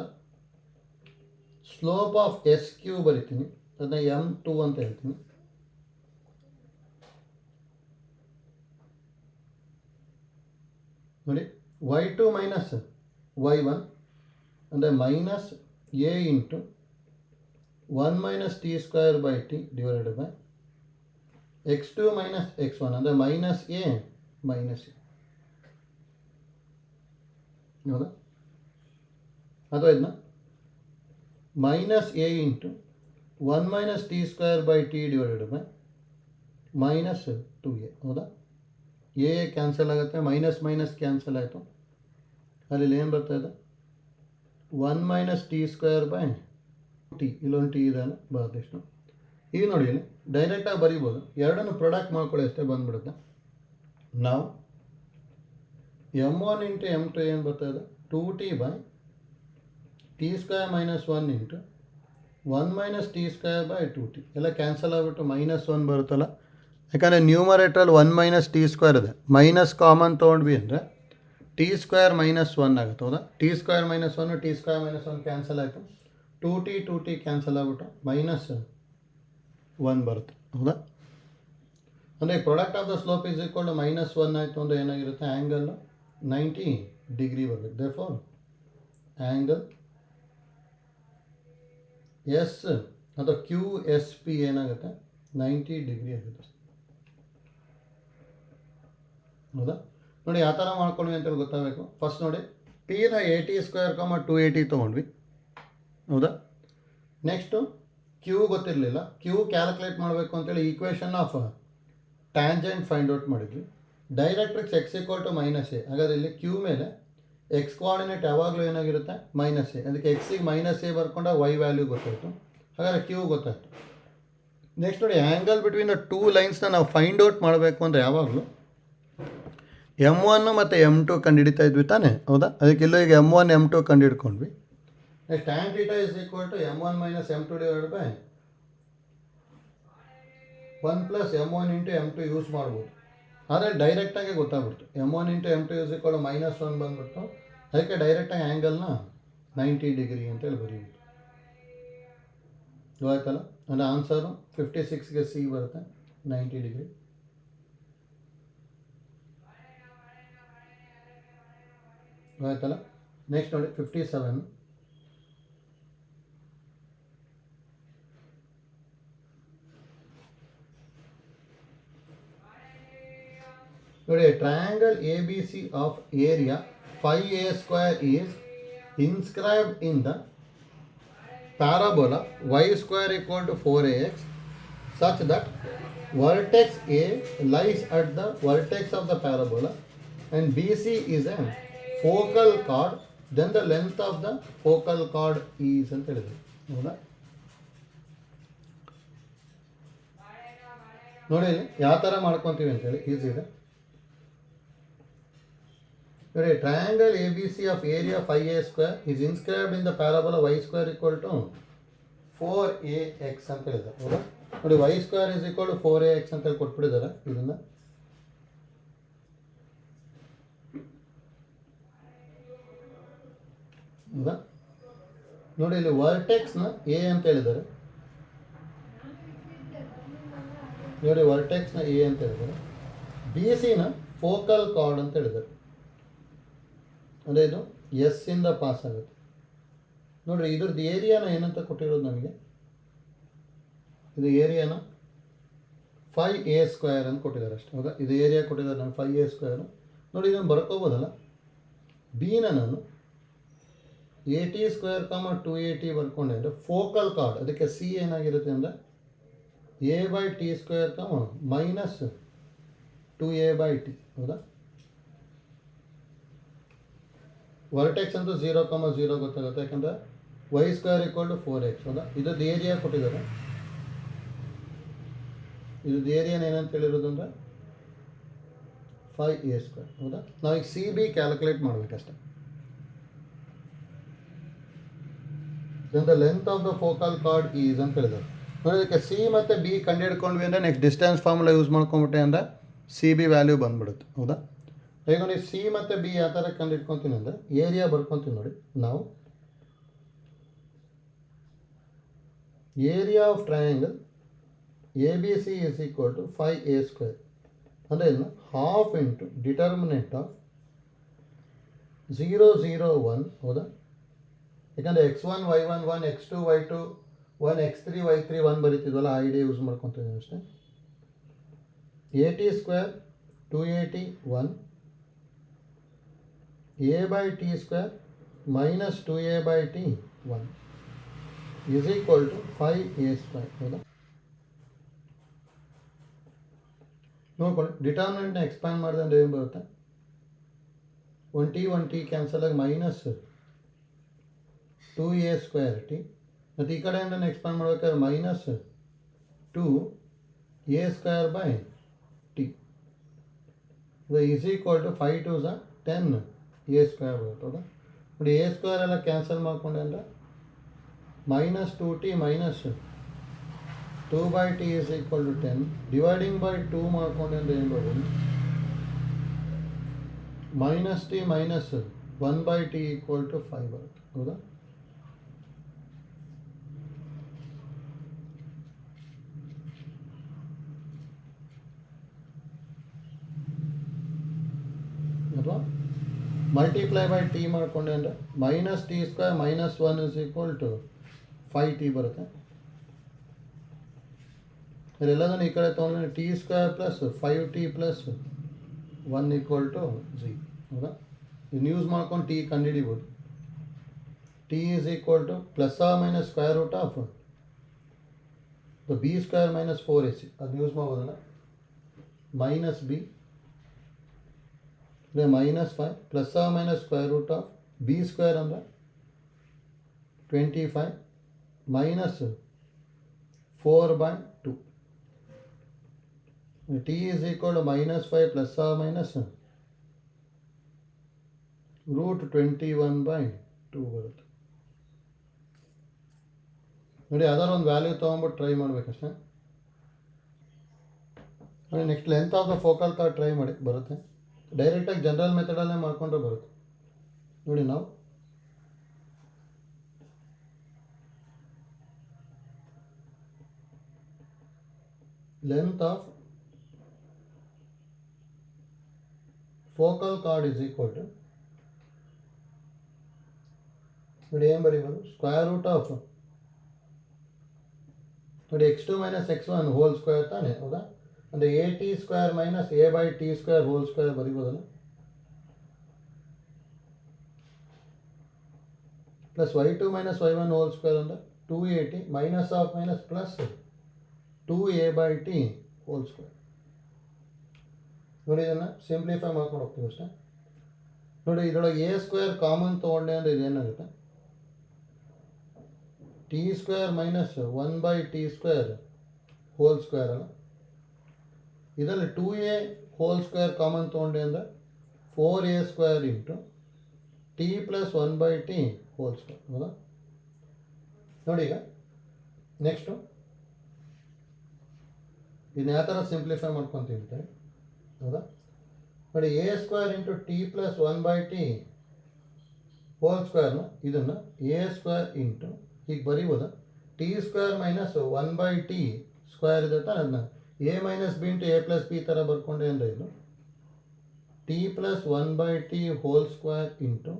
S1: ಸ್ಲೋಪ್ ಆಫ್ ಎಸ್ ಕ್ಯೂ ಬರಿತೀನಿ, ಅದನ್ನ m2 ಅಂತ ಹೇಳ್ತೀನಿ. ನೋಡಿ, y2 ಮೈನಸ್ y1 ಅಂದರೆ minus A into 1 minus T square by T divided by x2 minus x1 ಅಂದರೆ ಮೈನಸ್ ಎ ಮೈನಸ್ ಎ. ಹೌದಾ? ಅಥವಾ ಇದನ್ನ minus A into 1 minus T square by T divided by minus 2a. ಹೌದಾ? A cancel ಆಗುತ್ತೆ, minus minus cancel ಆಯಿತು. ಅಲ್ಲಿ ಏನು ಬರ್ತಾ ಇದೆ, 1 minus T square by T, ಇಲ್ಲೊಂದು ಟಿ ಇದೆ ಬರುತ್ತೆ ಇಷ್ಟು. ಈಗ ನೋಡಿ, ಇಲ್ಲಿ ಡೈರೆಕ್ಟಾಗಿ ಬರೀಬೋದು, ಎರಡನ್ನು ಪ್ರಾಡಕ್ಟ್ ಮಾಡ್ಕೊಳ್ಳಿ ಅಷ್ಟೇ ಬಂದುಬಿಡುತ್ತೆ. ನಾವು m1 ಇಂಟು m2 ಏನು ಬರ್ತಾ ಇದೆ, 2t by T square minus 1 into 1 minus T square by 2t ಎಲ್ಲ ಕ್ಯಾನ್ಸಲ್ ಆಗಿಬಿಟ್ಟು ಮೈನಸ್ 1 ಬರುತ್ತಲ್ಲ. ಯಾಕಂದರೆ ನ್ಯೂಮರೇಟ್ರಲ್ಲಿ 1 ಮೈನಸ್ ಟಿ ಸ್ಕ್ವೇರ್ ಇದೆ, ಮೈನಸ್ ಕಾಮನ್ ತೊಗೊಂಡ್ವಿ ಅಂದರೆ ಟಿ ಸ್ಕ್ವೇರ್ ಮೈನಸ್ 1 ಆಗುತ್ತೆ. ಹೌದಾ? T square minus 1 T square minus 1 cancel ಆಯಿತು, 2t ಕ್ಯಾನ್ಸಲ್ ಆಗಿಬಿಟ್ಟು ಮೈನಸ್ 1 ಬರುತ್ತೆ. ಹೌದಾ? ಅಂದರೆ product of the slope is equal to minus 1 ಆಯಿತು ಅಂದರೆ ಏನಾಗಿರುತ್ತೆ, ಆ್ಯಂಗಲ್ 90 ಡಿಗ್ರಿ ಬರಬೇಕು. ದೇರ್ಫೋರ್ ಆ್ಯಂಗಲ್ ಎಸ್ ಅಥವಾ ಕ್ಯೂ ಎಸ್ ಪಿ ಏನಾಗುತ್ತೆ, 90 ಡಿಗ್ರಿ ಆಗುತ್ತೆ. ಹೌದಾ? ನೋಡಿ, ಯಾವ ಥರ ಮಾಡ್ಕೊಂಡ್ವಿ ಅಂತೇಳಿ ಗೊತ್ತಾಗಬೇಕು. ಫಸ್ಟ್ ನೋಡಿ, ಪಿನ at ಸ್ಕ್ವೇರ್ ಕಮ 2at ತೊಗೊಂಡ್ವಿ. ಹೌದಾ? ನೆಕ್ಸ್ಟು ಕ್ಯೂ ಗೊತ್ತಿರಲಿಲ್ಲ, ಕ್ಯೂ ಕ್ಯಾಲ್ಕುಲೇಟ್ ಮಾಡಬೇಕು ಅಂತೇಳಿ equation of tangent find out ಮಾಡಿದ್ವಿ. Directrix X equal to minus A. ಹಾಗಾದರೆ ಇಲ್ಲಿ ಕ್ಯೂ ಮೇಲೆ ಎಕ್ಸ್ ಕೋಆರ್ಡಿನೇಟ್ ಯಾವಾಗಲೂ ಏನಾಗಿರುತ್ತೆ, ಮೈನಸ್ ಎ. ಅದಕ್ಕೆ ಎಕ್ಸಿಗೆ ಮೈನಸ್ ಎ ಬರ್ಕೊಂಡ ವೈ ವ್ಯಾಲ್ಯೂ ಗೊತ್ತಾಯಿತು. ಹಾಗಾದರೆ ಕ್ಯೂ ಗೊತ್ತಾಯಿತು. ನೆಕ್ಸ್ಟ್ ನೋಡಿ, ಆ್ಯಂಗಲ್ ಬಿಟ್ವೀನ್ ದ ಟೂ ಲೈನ್ಸ್ನ ನಾವು ಫೈಂಡ್ ಔಟ್ ಮಾಡಬೇಕು ಅಂದರೆ ಯಾವಾಗಲೂ m1 ಮತ್ತು m2 ಕಂಡುಹಿಡಿತಾ ಇದ್ವಿ ತಾನೆ. ಹೌದಾ? ಅದಕ್ಕೆ ಇಲ್ಲೂ ಈಗ m1 m2 ಕಂಡುಹಿಡ್ಕೊಂಡ್ವಿ. Next tan theta is equal to m1 minus m2 divide by 1 plus m1 into m2 use ಮಾಡ್ಬೋದು. ಆದರೆ ಡೈರೆಕ್ಟಾಗಿ ಗೊತ್ತಾಗ್ಬಿಡ್ತು m1 into m2 is equal to -1 ಬಂದ್ಬಿಟ್ಟು ಅದಕ್ಕೆ ಡೈರೆಕ್ಟಾಗಿ ಆ್ಯಂಗಲ್ನ 90 ಡಿಗ್ರಿ ಅಂತೇಳಿ ಬರೀಬೋದು. ಗೊತ್ತಾಯ್ತಲ್ಲ, ಅಂದರೆ ಆನ್ಸರು 56ಗೆ ಸಿ ಬರುತ್ತೆ 90 ಡಿಗ್ರಿ. ಗೊತ್ತಾಯ್ತಲ್ಲ. ನೆಕ್ಸ್ಟ್ ನೋಡಿ 57. ನೋಡಿ, triangle ABC of area 5a² is inscribed in the parabola y² equal to 4ax such that vertex A lies at the vertex of the parabola and BC is a focal chord, then the length of the focal chord is ಅಂತ ಹೇಳಿದ್ರು. ಹೌದಾ? ನೋಡಿ ಯಾವ ಥರ ಮಾಡ್ಕೊತೀವಿ ಅಂತೇಳಿ easy ಇದೆ ನೋಡಿ. Triangle ABC of area 5a² is inscribed in the parabola y² equal to 4ax ಅಂತ ಹೇಳಿದ್ದಾರೆ. ಹೌದಾ? ನೋಡಿ, y² is equal to 4ax ಅಂತ ಹೇಳಿ ಕೊಟ್ಬಿಟ್ಟಿದ್ದಾರೆ. ಇದನ್ನು ಹೌದಾ? ನೋಡಿ, ಇಲ್ಲಿ ವರ್ಟೆಕ್ಸ್ನ ಎ ಅಂತ ಹೇಳಿದ್ದಾರೆ. ನೋಡಿ, ವರ್ಟೆಕ್ಸ್ನ ಎ ಅಂತ ಹೇಳಿದ್ದಾರೆ. BCನ ಫೋಕಲ್ ಕಾರ್ಡ್ ಅಂತ ಹೇಳಿದ್ದಾರೆ. ಅಂದರೆ ಇದು ಎಸ್ ಇಂದ ಪಾಸ್ ಆಗುತ್ತೆ. ನೋಡಿರಿ, ಇದ್ರದ್ದು ಏರಿಯಾನ ಏನಂತ ಕೊಟ್ಟಿರೋದು ನಮಗೆ, ಇದು ಏರಿಯಾನ 5a² ಅಂತ ಕೊಟ್ಟಿದ್ದಾರೆ ಅಷ್ಟೇ. ಹೌದಾ? ಇದು ಏರಿಯಾ ಕೊಟ್ಟಿದ್ದಾರೆ ನಾನು 5a². ನೋಡಿ, ಇದನ್ನು ಬರ್ಕೋಬೋದಲ್ಲ. ಬಿನ ನಾನು AT² 2AT ಬರ್ಕೊಂಡೆ ಅಂದರೆ ಫೋಕಲ್ ಕಾರ್ಡ್, ಅದಕ್ಕೆ ಸಿ ಏನಾಗಿರುತ್ತೆ ಅಂದರೆ a/t² ಮೈನಸ್ 2a/t. ಹೌದಾ? ವರ್ಟೆಕ್ಸ್ ಅಂತೂ 0,0 ಗೊತ್ತಾಗುತ್ತೆ, ಯಾಕಂದರೆ y² equal to 4x. ಹೌದಾ? ಇದ್ರದ್ದು ಏರಿಯಾ ಕೊಟ್ಟಿದ್ದಾರೆ. ಇದ್ರದ್ದು ಏರಿಯಾನ ಏನಂತ ಹೇಳಿರೋದು ಅಂದರೆ 5a². ಹೌದಾ? ನಾವೀಗ CB ಕ್ಯಾಲ್ಕುಲೇಟ್ ಮಾಡಬೇಕಷ್ಟೆ. Then the length of the focal chord is ಅಂತ ಹೇಳಿದ್ದಾರೆ. ನೋಡಿ, ಅದಕ್ಕೆ ಸಿ ಮತ್ತು ಬಿ ಕಂಡು ಹಿಡ್ಕೊಂಡ್ವಿ ಅಂದರೆ ನೆಕ್ಸ್ಟ್ ಡಿಸ್ಟೆನ್ಸ್ ಫಾರ್ಮುಲಾ ಯೂಸ್ ಮಾಡ್ಕೊಂಬಿಟ್ಟೆ ಅಂದರೆ CB ವ್ಯಾಲ್ಯೂ ಬಂದ್ಬಿಡುತ್ತೆ. ಹೌದಾ? ಈಗ ನೋಡಿ, ಸಿ ಮತ್ತು ಬಿ ಯಾವ ಥರ ಕಂಡು ಹಿಡ್ಕೊತೀನಿ ಅಂದರೆ ಏರಿಯಾ ಬರ್ಕೊತೀವಿ. ನೋಡಿ, ನಾವು area of triangle ABC is equal to 5a². ಅಂದರೆ ಇದನ್ನು ಹಾಫ್ ಇಂಟು ಡಿಟರ್ಮಿನೆಂಟ್ ಆಫ್ 0, 0, 1. ಹೌದಾ? ಯಾಕಂದರೆ x1 y1 1, x2 y2 1, x3 y3 1 ಬರೀತಿದ್ವಲ್ಲ, ಆ ಐಡಿಯಾ ಯೂಸ್ ಮಾಡ್ಕೊತಿದ್ದೀವಿ ಅಷ್ಟೇ. AT² 2AT 1 a/t² minus 2a/t 1 is equal to 5a². ಹೌದಾ? ನೋಡ್ಕೊಳ್ಳಿ, ಡಿಟರ್ಮಿನೆಂಟ್ನ ಎಕ್ಸ್ಪ್ಯಾಂಡ್ ಮಾಡಿದೆ ಅಂದರೆ ಏನು ಬರುತ್ತೆ, 1t ಕ್ಯಾನ್ಸಲ್ ಆಗಿ ಮೈನಸ್ 2a²t. ಮತ್ತು ಈ ಕಡೆಯಿಂದ ಎಕ್ಸ್ಪ್ಯಾಂಡ್ ಮಾಡ್ಬೇಕಾದ್ರೆ minus 2a²/t is equal to 5 2 10 a² ಬರುತ್ತೆ. ನೋಡಿ, a² ಎಲ್ಲ ಕ್ಯಾನ್ಸಲ್ ಮಾಡಿಕೊಂಡೆ ಅಂದರೆ minus 2t minus 2/t is equal to 10. Dividing by 2 ಮಾಡಿಕೊಂಡೆ ಅಂದರೆ ಏನು ಬರೋದು, minus t minus 1/t equal to 5 ಬರುತ್ತೆ. ಹೌದಾ? ಅಥವಾ ಮಲ್ಟಿಪ್ಲೈ ಬೈ ಟಿ ಮಾಡಿಕೊಂಡೆ ಅಂದರೆ minus t² minus 1 is equal to 5t ಬರುತ್ತೆ. ಇದೆಲ್ಲದನ್ನು ಈ ಕಡೆ ತೊಗೊಂಡ್ರೆ t² plus 5t plus 1 equal to 0. ಹೌದಾ? ಇದನ್ನು ಯೂಸ್ ಮಾಡ್ಕೊಂಡು ಟಿ ಕಂಡುಹಿಡಿಬೋದು. T is equal to plus or minus square root of b² minus 4ac. ಅದನ್ನ ಯೂಸ್ ಮಾಡ್ಬೋದಲ್ಲ, minus b minus 5 plus or minus square root of b² ಅಂದರೆ 25 minus 4/2. t is equal to minus 5 plus or minus root 21/2 ಬರುತ್ತೆ. ನೋಡಿ ಯಾವ್ದಾದ್ರು ಒಂದು value ತೊಗೊಂಬಿಟ್ಟು try ಮಾಡಬೇಕಷ್ಟೇ. ನೋಡಿ next length of the focal chord try ಮಾಡಿ, ಬರುತ್ತೆ. ಡೈರೆಕ್ಟಾಗಿ ಜನರಲ್ ಮೆಥಡಲ್ಲೇ ಮಾಡಿಕೊಂಡ್ರೆ ಬರುತ್ತೆ. ನೋಡಿ ನಾವು length of focal chord is equal to, ನೋಡಿ ಏನು ಬರೀಬೋದು, ಸ್ಕ್ವೇರ್ ರೂಟ್ ಆಫ್ ನೋಡಿ x2 - x1 ಹೋಲ್ ಸ್ಕ್ವೇರ್ ತಾನೆ, ಹೌದಾ? ಅಂದರೆ AT square minus A/T square whole square ಬರೀಬೋದಲ್ಲ, plus y2 - y1 whole square ಅಂದರೆ 2AT minus of minus plus 2A/T whole square. ನೋಡಿ ಇದನ್ನು ಸಿಂಪ್ಲಿಫೈ ಮಾಡ್ಕೊಂಡು ಹೋಗ್ತೀವಿ ಅಷ್ಟೇ. ನೋಡಿ ಇದರೊಳಗೆ A ಸ್ಕ್ವೇರ್ ಕಾಮನ್ ತೊಗೊಂಡೆ ಅಂದರೆ ಇದೇನಾಗುತ್ತೆ, T square minus 1/t square whole square ಅಲ್ಲ. ಇದರಲ್ಲಿ 2a ಹೋಲ್ ಸ್ಕ್ವೇರ್ ಕಾಮನ್ ತೊಗೊಂಡೆ ಅಂದರೆ 4a square into T plus 1/t whole square, ಹೌದಾ? ನೋಡಿ ಈಗ ನೆಕ್ಸ್ಟು ಇದನ್ನ ಯಾವ ಥರ ಸಿಂಪ್ಲಿಫೈ ಮಾಡ್ಕೊತೀವಿ, ಹೌದಾ? ನೋಡಿ a square into T plus 1/t whole ಸ್ಕ್ವೇರ್ನ ಇದನ್ನು a ಸ್ಕ್ವೇರ್ ಇಂಟು ಹೀಗೆ ಬರೀಬೋದ, T square minus 1/t square ಇದೆ ತಾನೆ, ಅದನ್ನ a minus B into a plus B ಥರ ಬರ್ಕೊಂಡೆ ಅಂದರೆ ಇದು T plus 1/t whole square into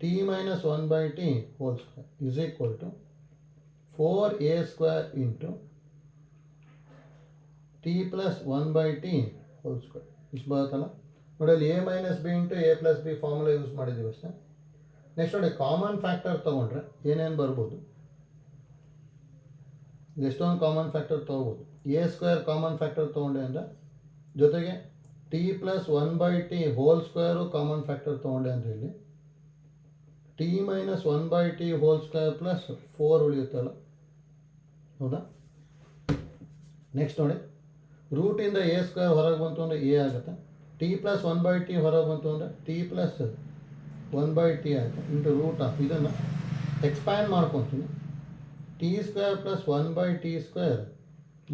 S1: T minus 1/t whole square is equal to 4a square into T plus 1/t whole square. ಇಷ್ಟು ಬರುತ್ತಲ್ಲ. ನೋಡಿ ಅಲ್ಲಿ a minus B into a plus B formula use ಮಾಡಿದ್ದೀವಿ ಅಷ್ಟೇ. Next ನೋಡಿ common factor ತೊಗೊಂಡ್ರೆ ಏನೇನು ಬರ್ಬೋದು, ಎಷ್ಟೊಂದು ಕಾಮನ್ ಫ್ಯಾಕ್ಟರ್ ತೊಗೋಬೋದು. a ಸ್ಕ್ವೇರ್ ಕಾಮನ್ ಫ್ಯಾಕ್ಟರ್ ತೊಗೊಂಡೆ ಅಂದರೆ ಜೊತೆಗೆ T plus 1/t hole square common factor ತೊಗೊಂಡೆ ಅಂದರೆ ಇಲ್ಲಿ T minus 1/t whole square plus 4 ಉಳಿಯುತ್ತಲ್ಲ, ಹೌದಾ? ನೆಕ್ಸ್ಟ್ ನೋಡಿ ರೂಟಿಂದ a ಸ್ಕ್ವೇರ್ ಹೊರಗೆ ಬಂತು ಅಂದರೆ a ಆಗುತ್ತೆ, ಟಿ ಪ್ಲಸ್ 1/t ಹೊರಗೆ ಬಂತು ಅಂದರೆ ಟಿ ಪ್ಲಸ್ 1/t ಆಯಿತು ಇಂಟು ರೂಟ್ ಆಫ್, ಇದನ್ನು ಎಕ್ಸ್ಪ್ಯಾಂಡ್ ಮಾಡ್ಕೊತೀನಿ, T square plus 1/t square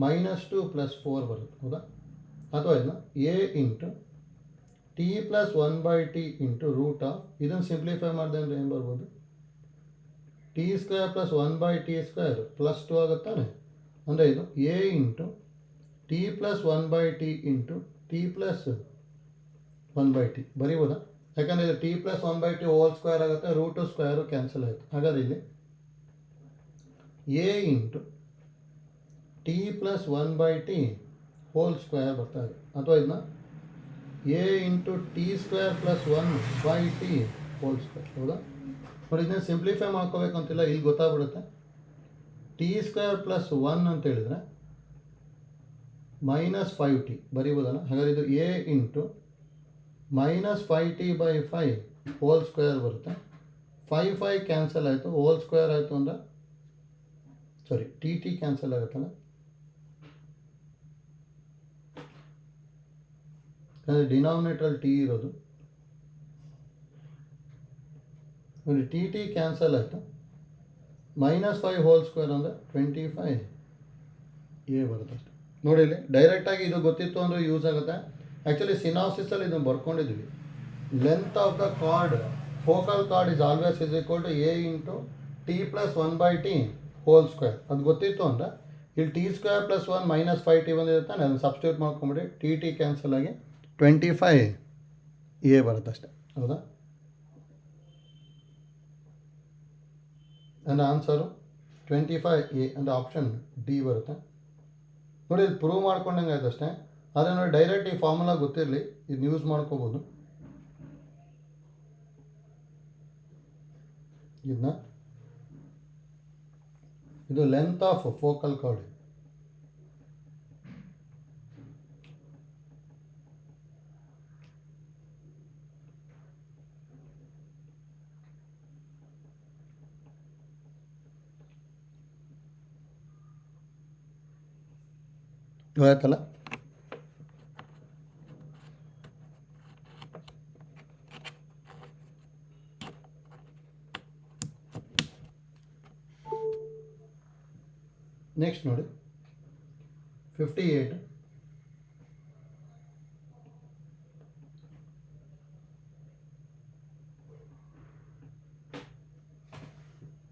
S1: minus 2 plus 4 ಬರುತ್ತೆ, ಹೌದಾ? ಅಥವಾ ಇದನ್ನು a into T plus 1/t into root of, ಇದನ್ನು ಸಿಂಪ್ಲಿಫೈ ಮಾಡಿದೆ ಅಂದರೆ ಏನು ಬರ್ಬೋದು, T square plus 1/t square plus 2 ಆಗುತ್ತಾನೆ, ಅಂದರೆ ಇದು a into T plus 1/t into T plus 1/t ಬರೀಬೋದಾ? ಯಾಕಂದರೆ ಇದು T plus 1/t whole square ಆಗುತ್ತೆ, ರೂಟು ಸ್ಕ್ವೇರು ಕ್ಯಾನ್ಸಲ್ ಆಯಿತು. ಹಾಗಾದರೆ ಇಲ್ಲಿ a into T plus 1/t whole square ಬರ್ತಾ ಇದೆ, ಅಥವಾ ಇದನ್ನ a into T square plus 1/t whole square, ಹೌದಾ? ನೋಡಿ ಇದನ್ನ ಸಿಂಪ್ಲಿಫೈ ಮಾಡ್ಕೋಬೇಕಂತಿಲ್ಲ, ಇಲ್ಲಿ ಗೊತ್ತಾಗ್ಬಿಡುತ್ತೆ. ಟಿ ಸ್ಕ್ವೇರ್ ಪ್ಲಸ್ 1 ಅಂತ ಹೇಳಿದರೆ ಮೈನಸ್ 5t ಬರೀಬೋದಲ್ಲ. ಹಾಗಾದರೆ ಇದು a into minus 5t/5 whole square ಬರುತ್ತೆ, 5 ಕ್ಯಾನ್ಸಲ್ ಆಯಿತು, ಹೋಲ್ ಸ್ಕ್ವೇರ್ ಆಯಿತು ಅಂದರೆ ಸಾರಿ ಟಿ ಕ್ಯಾನ್ಸಲ್ ಆಗುತ್ತಲ್ಲ, ಯಾಕಂದರೆ ಡಿನಾಮಿನೇಟ್ರಲ್ಲಿ ಟಿ ಇರೋದು. ನೋಡಿ ಟಿ ಕ್ಯಾನ್ಸಲ್ ಆಯಿತು, -5 ಹೋಲ್ ಸ್ಕ್ವೇರ್ ಅಂದರೆ 25 a ಬರುತ್ತೆ ಅಷ್ಟೆ. ನೋಡಿ ಇಲ್ಲಿ ಡೈರೆಕ್ಟಾಗಿ ಇದು ಗೊತ್ತಿತ್ತು ಅಂದರೆ ಯೂಸ್ ಆಗುತ್ತೆ. ಆ್ಯಕ್ಚುಲಿ ಸಿನಾಪ್ಸಿಸಲ್ಲಿ ಇದನ್ನು ಬರ್ಕೊಂಡಿದ್ವಿ, length of the chord focal chord is always is equal to a into T plus 1/t whole square. ಅದು ಗೊತ್ತಿತ್ತು ಅಂದರೆ ಇಲ್ಲಿ T square plus 1 minus 5t ಬಂದಿರುತ್ತೆ, ಅದನ್ನು ಸಬ್ಸ್ಟಿಟ್ಯೂಟ್ ಮಾಡ್ಕೊಂಬಿಡಿ, ಟಿ ಕ್ಯಾನ್ಸಲ್ ಆಗಿ 25 a ಬರುತ್ತೆ ಅಷ್ಟೆ, ಹೌದಾ? ಅಂದರೆ ಆನ್ಸರು 25a ಅಂದರೆ ಆಪ್ಷನ್ ಡಿ ಬರುತ್ತೆ. ನೋಡಿ ಇದು ಪ್ರೂವ್ ಮಾಡ್ಕೊಂಡಂಗೆ ಆಯ್ತು ಅಷ್ಟೇ. ಆದರೆ ನೋಡಿ ಡೈರೆಕ್ಟ್ ಈ ಫಾರ್ಮುಲಾ ಗೊತ್ತಿರಲಿ, ಇದನ್ನ ಯೂಸ್ ಮಾಡ್ಕೋಬೋದು. ಇದನ್ನ ಇದು ಲೆಂತ್ ಆಫ್ ಫೋಕಲ್ ಕಾರ್ಡ್. ಆಯ್ತಲ್ಲ. ನೆಕ್ಸ್ಟ್ ನೋಡಿ 58.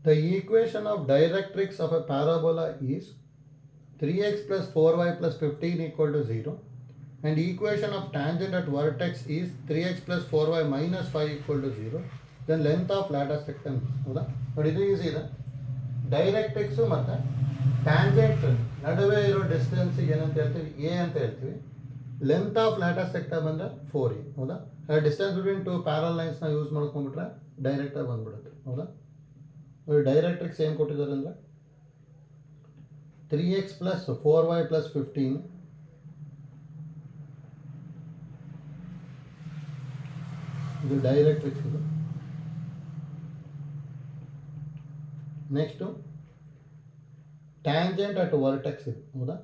S1: The equation of directrix of a parabola is 3x plus 4y plus 15 equal to 0, and equation of tangent at vertex is 3x plus 4y minus 5 equal to 0. Then length of lattice sectum. ಹೌದಾ ನೋಡಿ, ಇದು easy ಇದೆ. ಡೈರೆಕ್ಟ್ರಿಕ್ಸು ಮತ್ತು tangent ನಡುವೆ ಇರೋ ಡಿಸ್ಟೆನ್ಸಿಗೆ ಏನಂತ ಹೇಳ್ತೀವಿ, A ಅಂತ ಹೇಳ್ತೀವಿ. ಲೆಂತ್ ಆಫ್ ಲ್ಯಾಟಸ್ ಸೆಕ್ಟಮ್ ಅಂದರೆ 4e. ಹೌದಾ, ಡಿಸ್ಟೆನ್ಸ್ ಬಿಟ್ವೀನ್ ಟು ಪ್ಯಾರಲ್ ಲೈನ್ಸ್ನ ಯೂಸ್ ಮಾಡ್ಕೊಂಡ್ಬಿಟ್ರೆ ಡೈರೆಕ್ಟಾಗಿ ಬಂದ್ಬಿಡುತ್ತೆ. ಹೌದಾ, ನೋಡಿ ಡೈರೆಕ್ಟ್ರಿಕ್ಸ್ ಏನು ಕೊಟ್ಟಿದ್ದಾರೆ ಅಂದರೆ 3x plus 4y plus 15. ಇದು ಡೈರೆಕ್ಟ್ರಿಕ್ಸ್ ಇದು. ನೆಕ್ಸ್ಟು ಟ್ಯಾಂಜೆಂಟ್ ಅಟ್ ವರ್ಟೆಕ್ಸ್ ಇದು. ಹೌದಾ,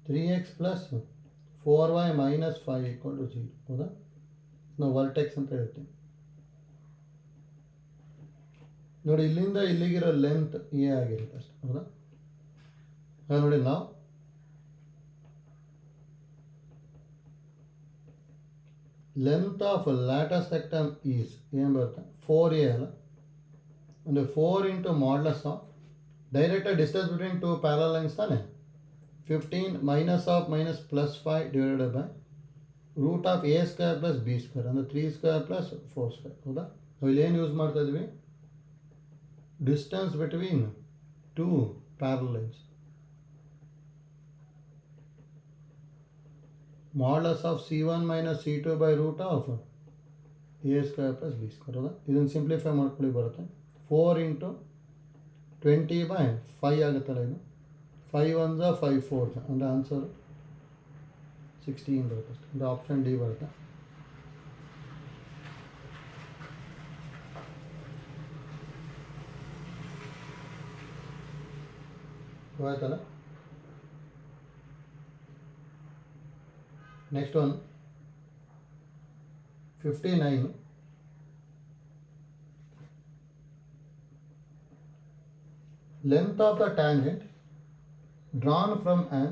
S1: 3x plus 4y minus 5 equal to 0. ಹೌದಾ, ನಾವು ವರ್ಟೆಕ್ಸ್ ಅಂತ ಹೇಳ್ತೀವಿ. ನೋಡಿ, ಇಲ್ಲಿಂದ ಇಲ್ಲಿಗಿರೋ ಲೆಂತ್ ಎ ಆಗಿರುತ್ತೆ ಅಷ್ಟೆ. ಹೌದಾ, ನೋಡಿ ನಾವು length of latus rectum is ಏನು ಬರುತ್ತೆ, 4a ಅಲ್ಲ, ಅಂದರೆ 4 ಇಂಟು ಮಾಡ್ಲಸ್ ಆಫ್ ಡೈರೆಕ್ಟಾಗಿ distance between two parallel lines ತಾನೆ, 15 minus of minus plus 5 divided by root of a square plus b square, ಅಂದರೆ 3 ಸ್ಕ್ವೇರ್ ಪ್ಲಸ್ 4 ಸ್ಕ್ವೇರ್. ಹೌದಾ, ನಾವು ಇಲ್ಲಿ ಏನು ಯೂಸ್ ಮಾಡ್ತಾ ಇದ್ವಿ, distance between two parallel lines. Modulus of c1 minus c2 by root of a square plus b square. ಹೌದಾ, ಇದನ್ನು simplify ಮಾಡ್ಕೊಳ್ಳಿ ಬರುತ್ತೆ. 4 ಇಂಟು 20 ಬೈ 5 ಆಗುತ್ತಲ್ಲ, ಇದು 5 1 5 4 ಅಂದರೆ ಆನ್ಸರ್ 16 ಬರುತ್ತೆ. ಅಂದರೆ ಆಪ್ಷನ್ ಡಿ ಬರುತ್ತೆ. ಆಯ್ತಲ್ಲ. Next one 59. Length of the tangent drawn from an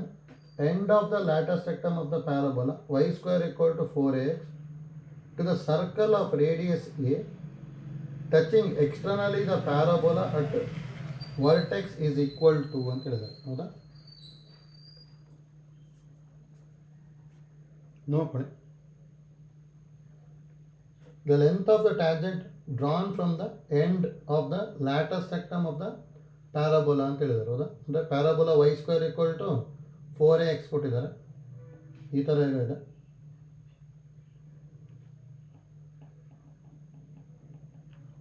S1: end of the lattice sectum of the parabola y square equal to 4ax to the circle of radius a touching externally the parabola at vertex is equal to ಅಂತ ಹೇಳಿದ್ದಾರೆ. ಹೌದಾ, ನೋಡಿ, the length of the tangent drawn from the end of the lattice sectum of the parabola ಅಂತ ಹೇಳಿದ್ದಾರೆ. ಹೌದಾ, ಅಂದರೆ parabola y square equal to 4ax ಕೊಟ್ಟಿದ್ದಾರೆ. ಈ ಥರ ಇದೆ.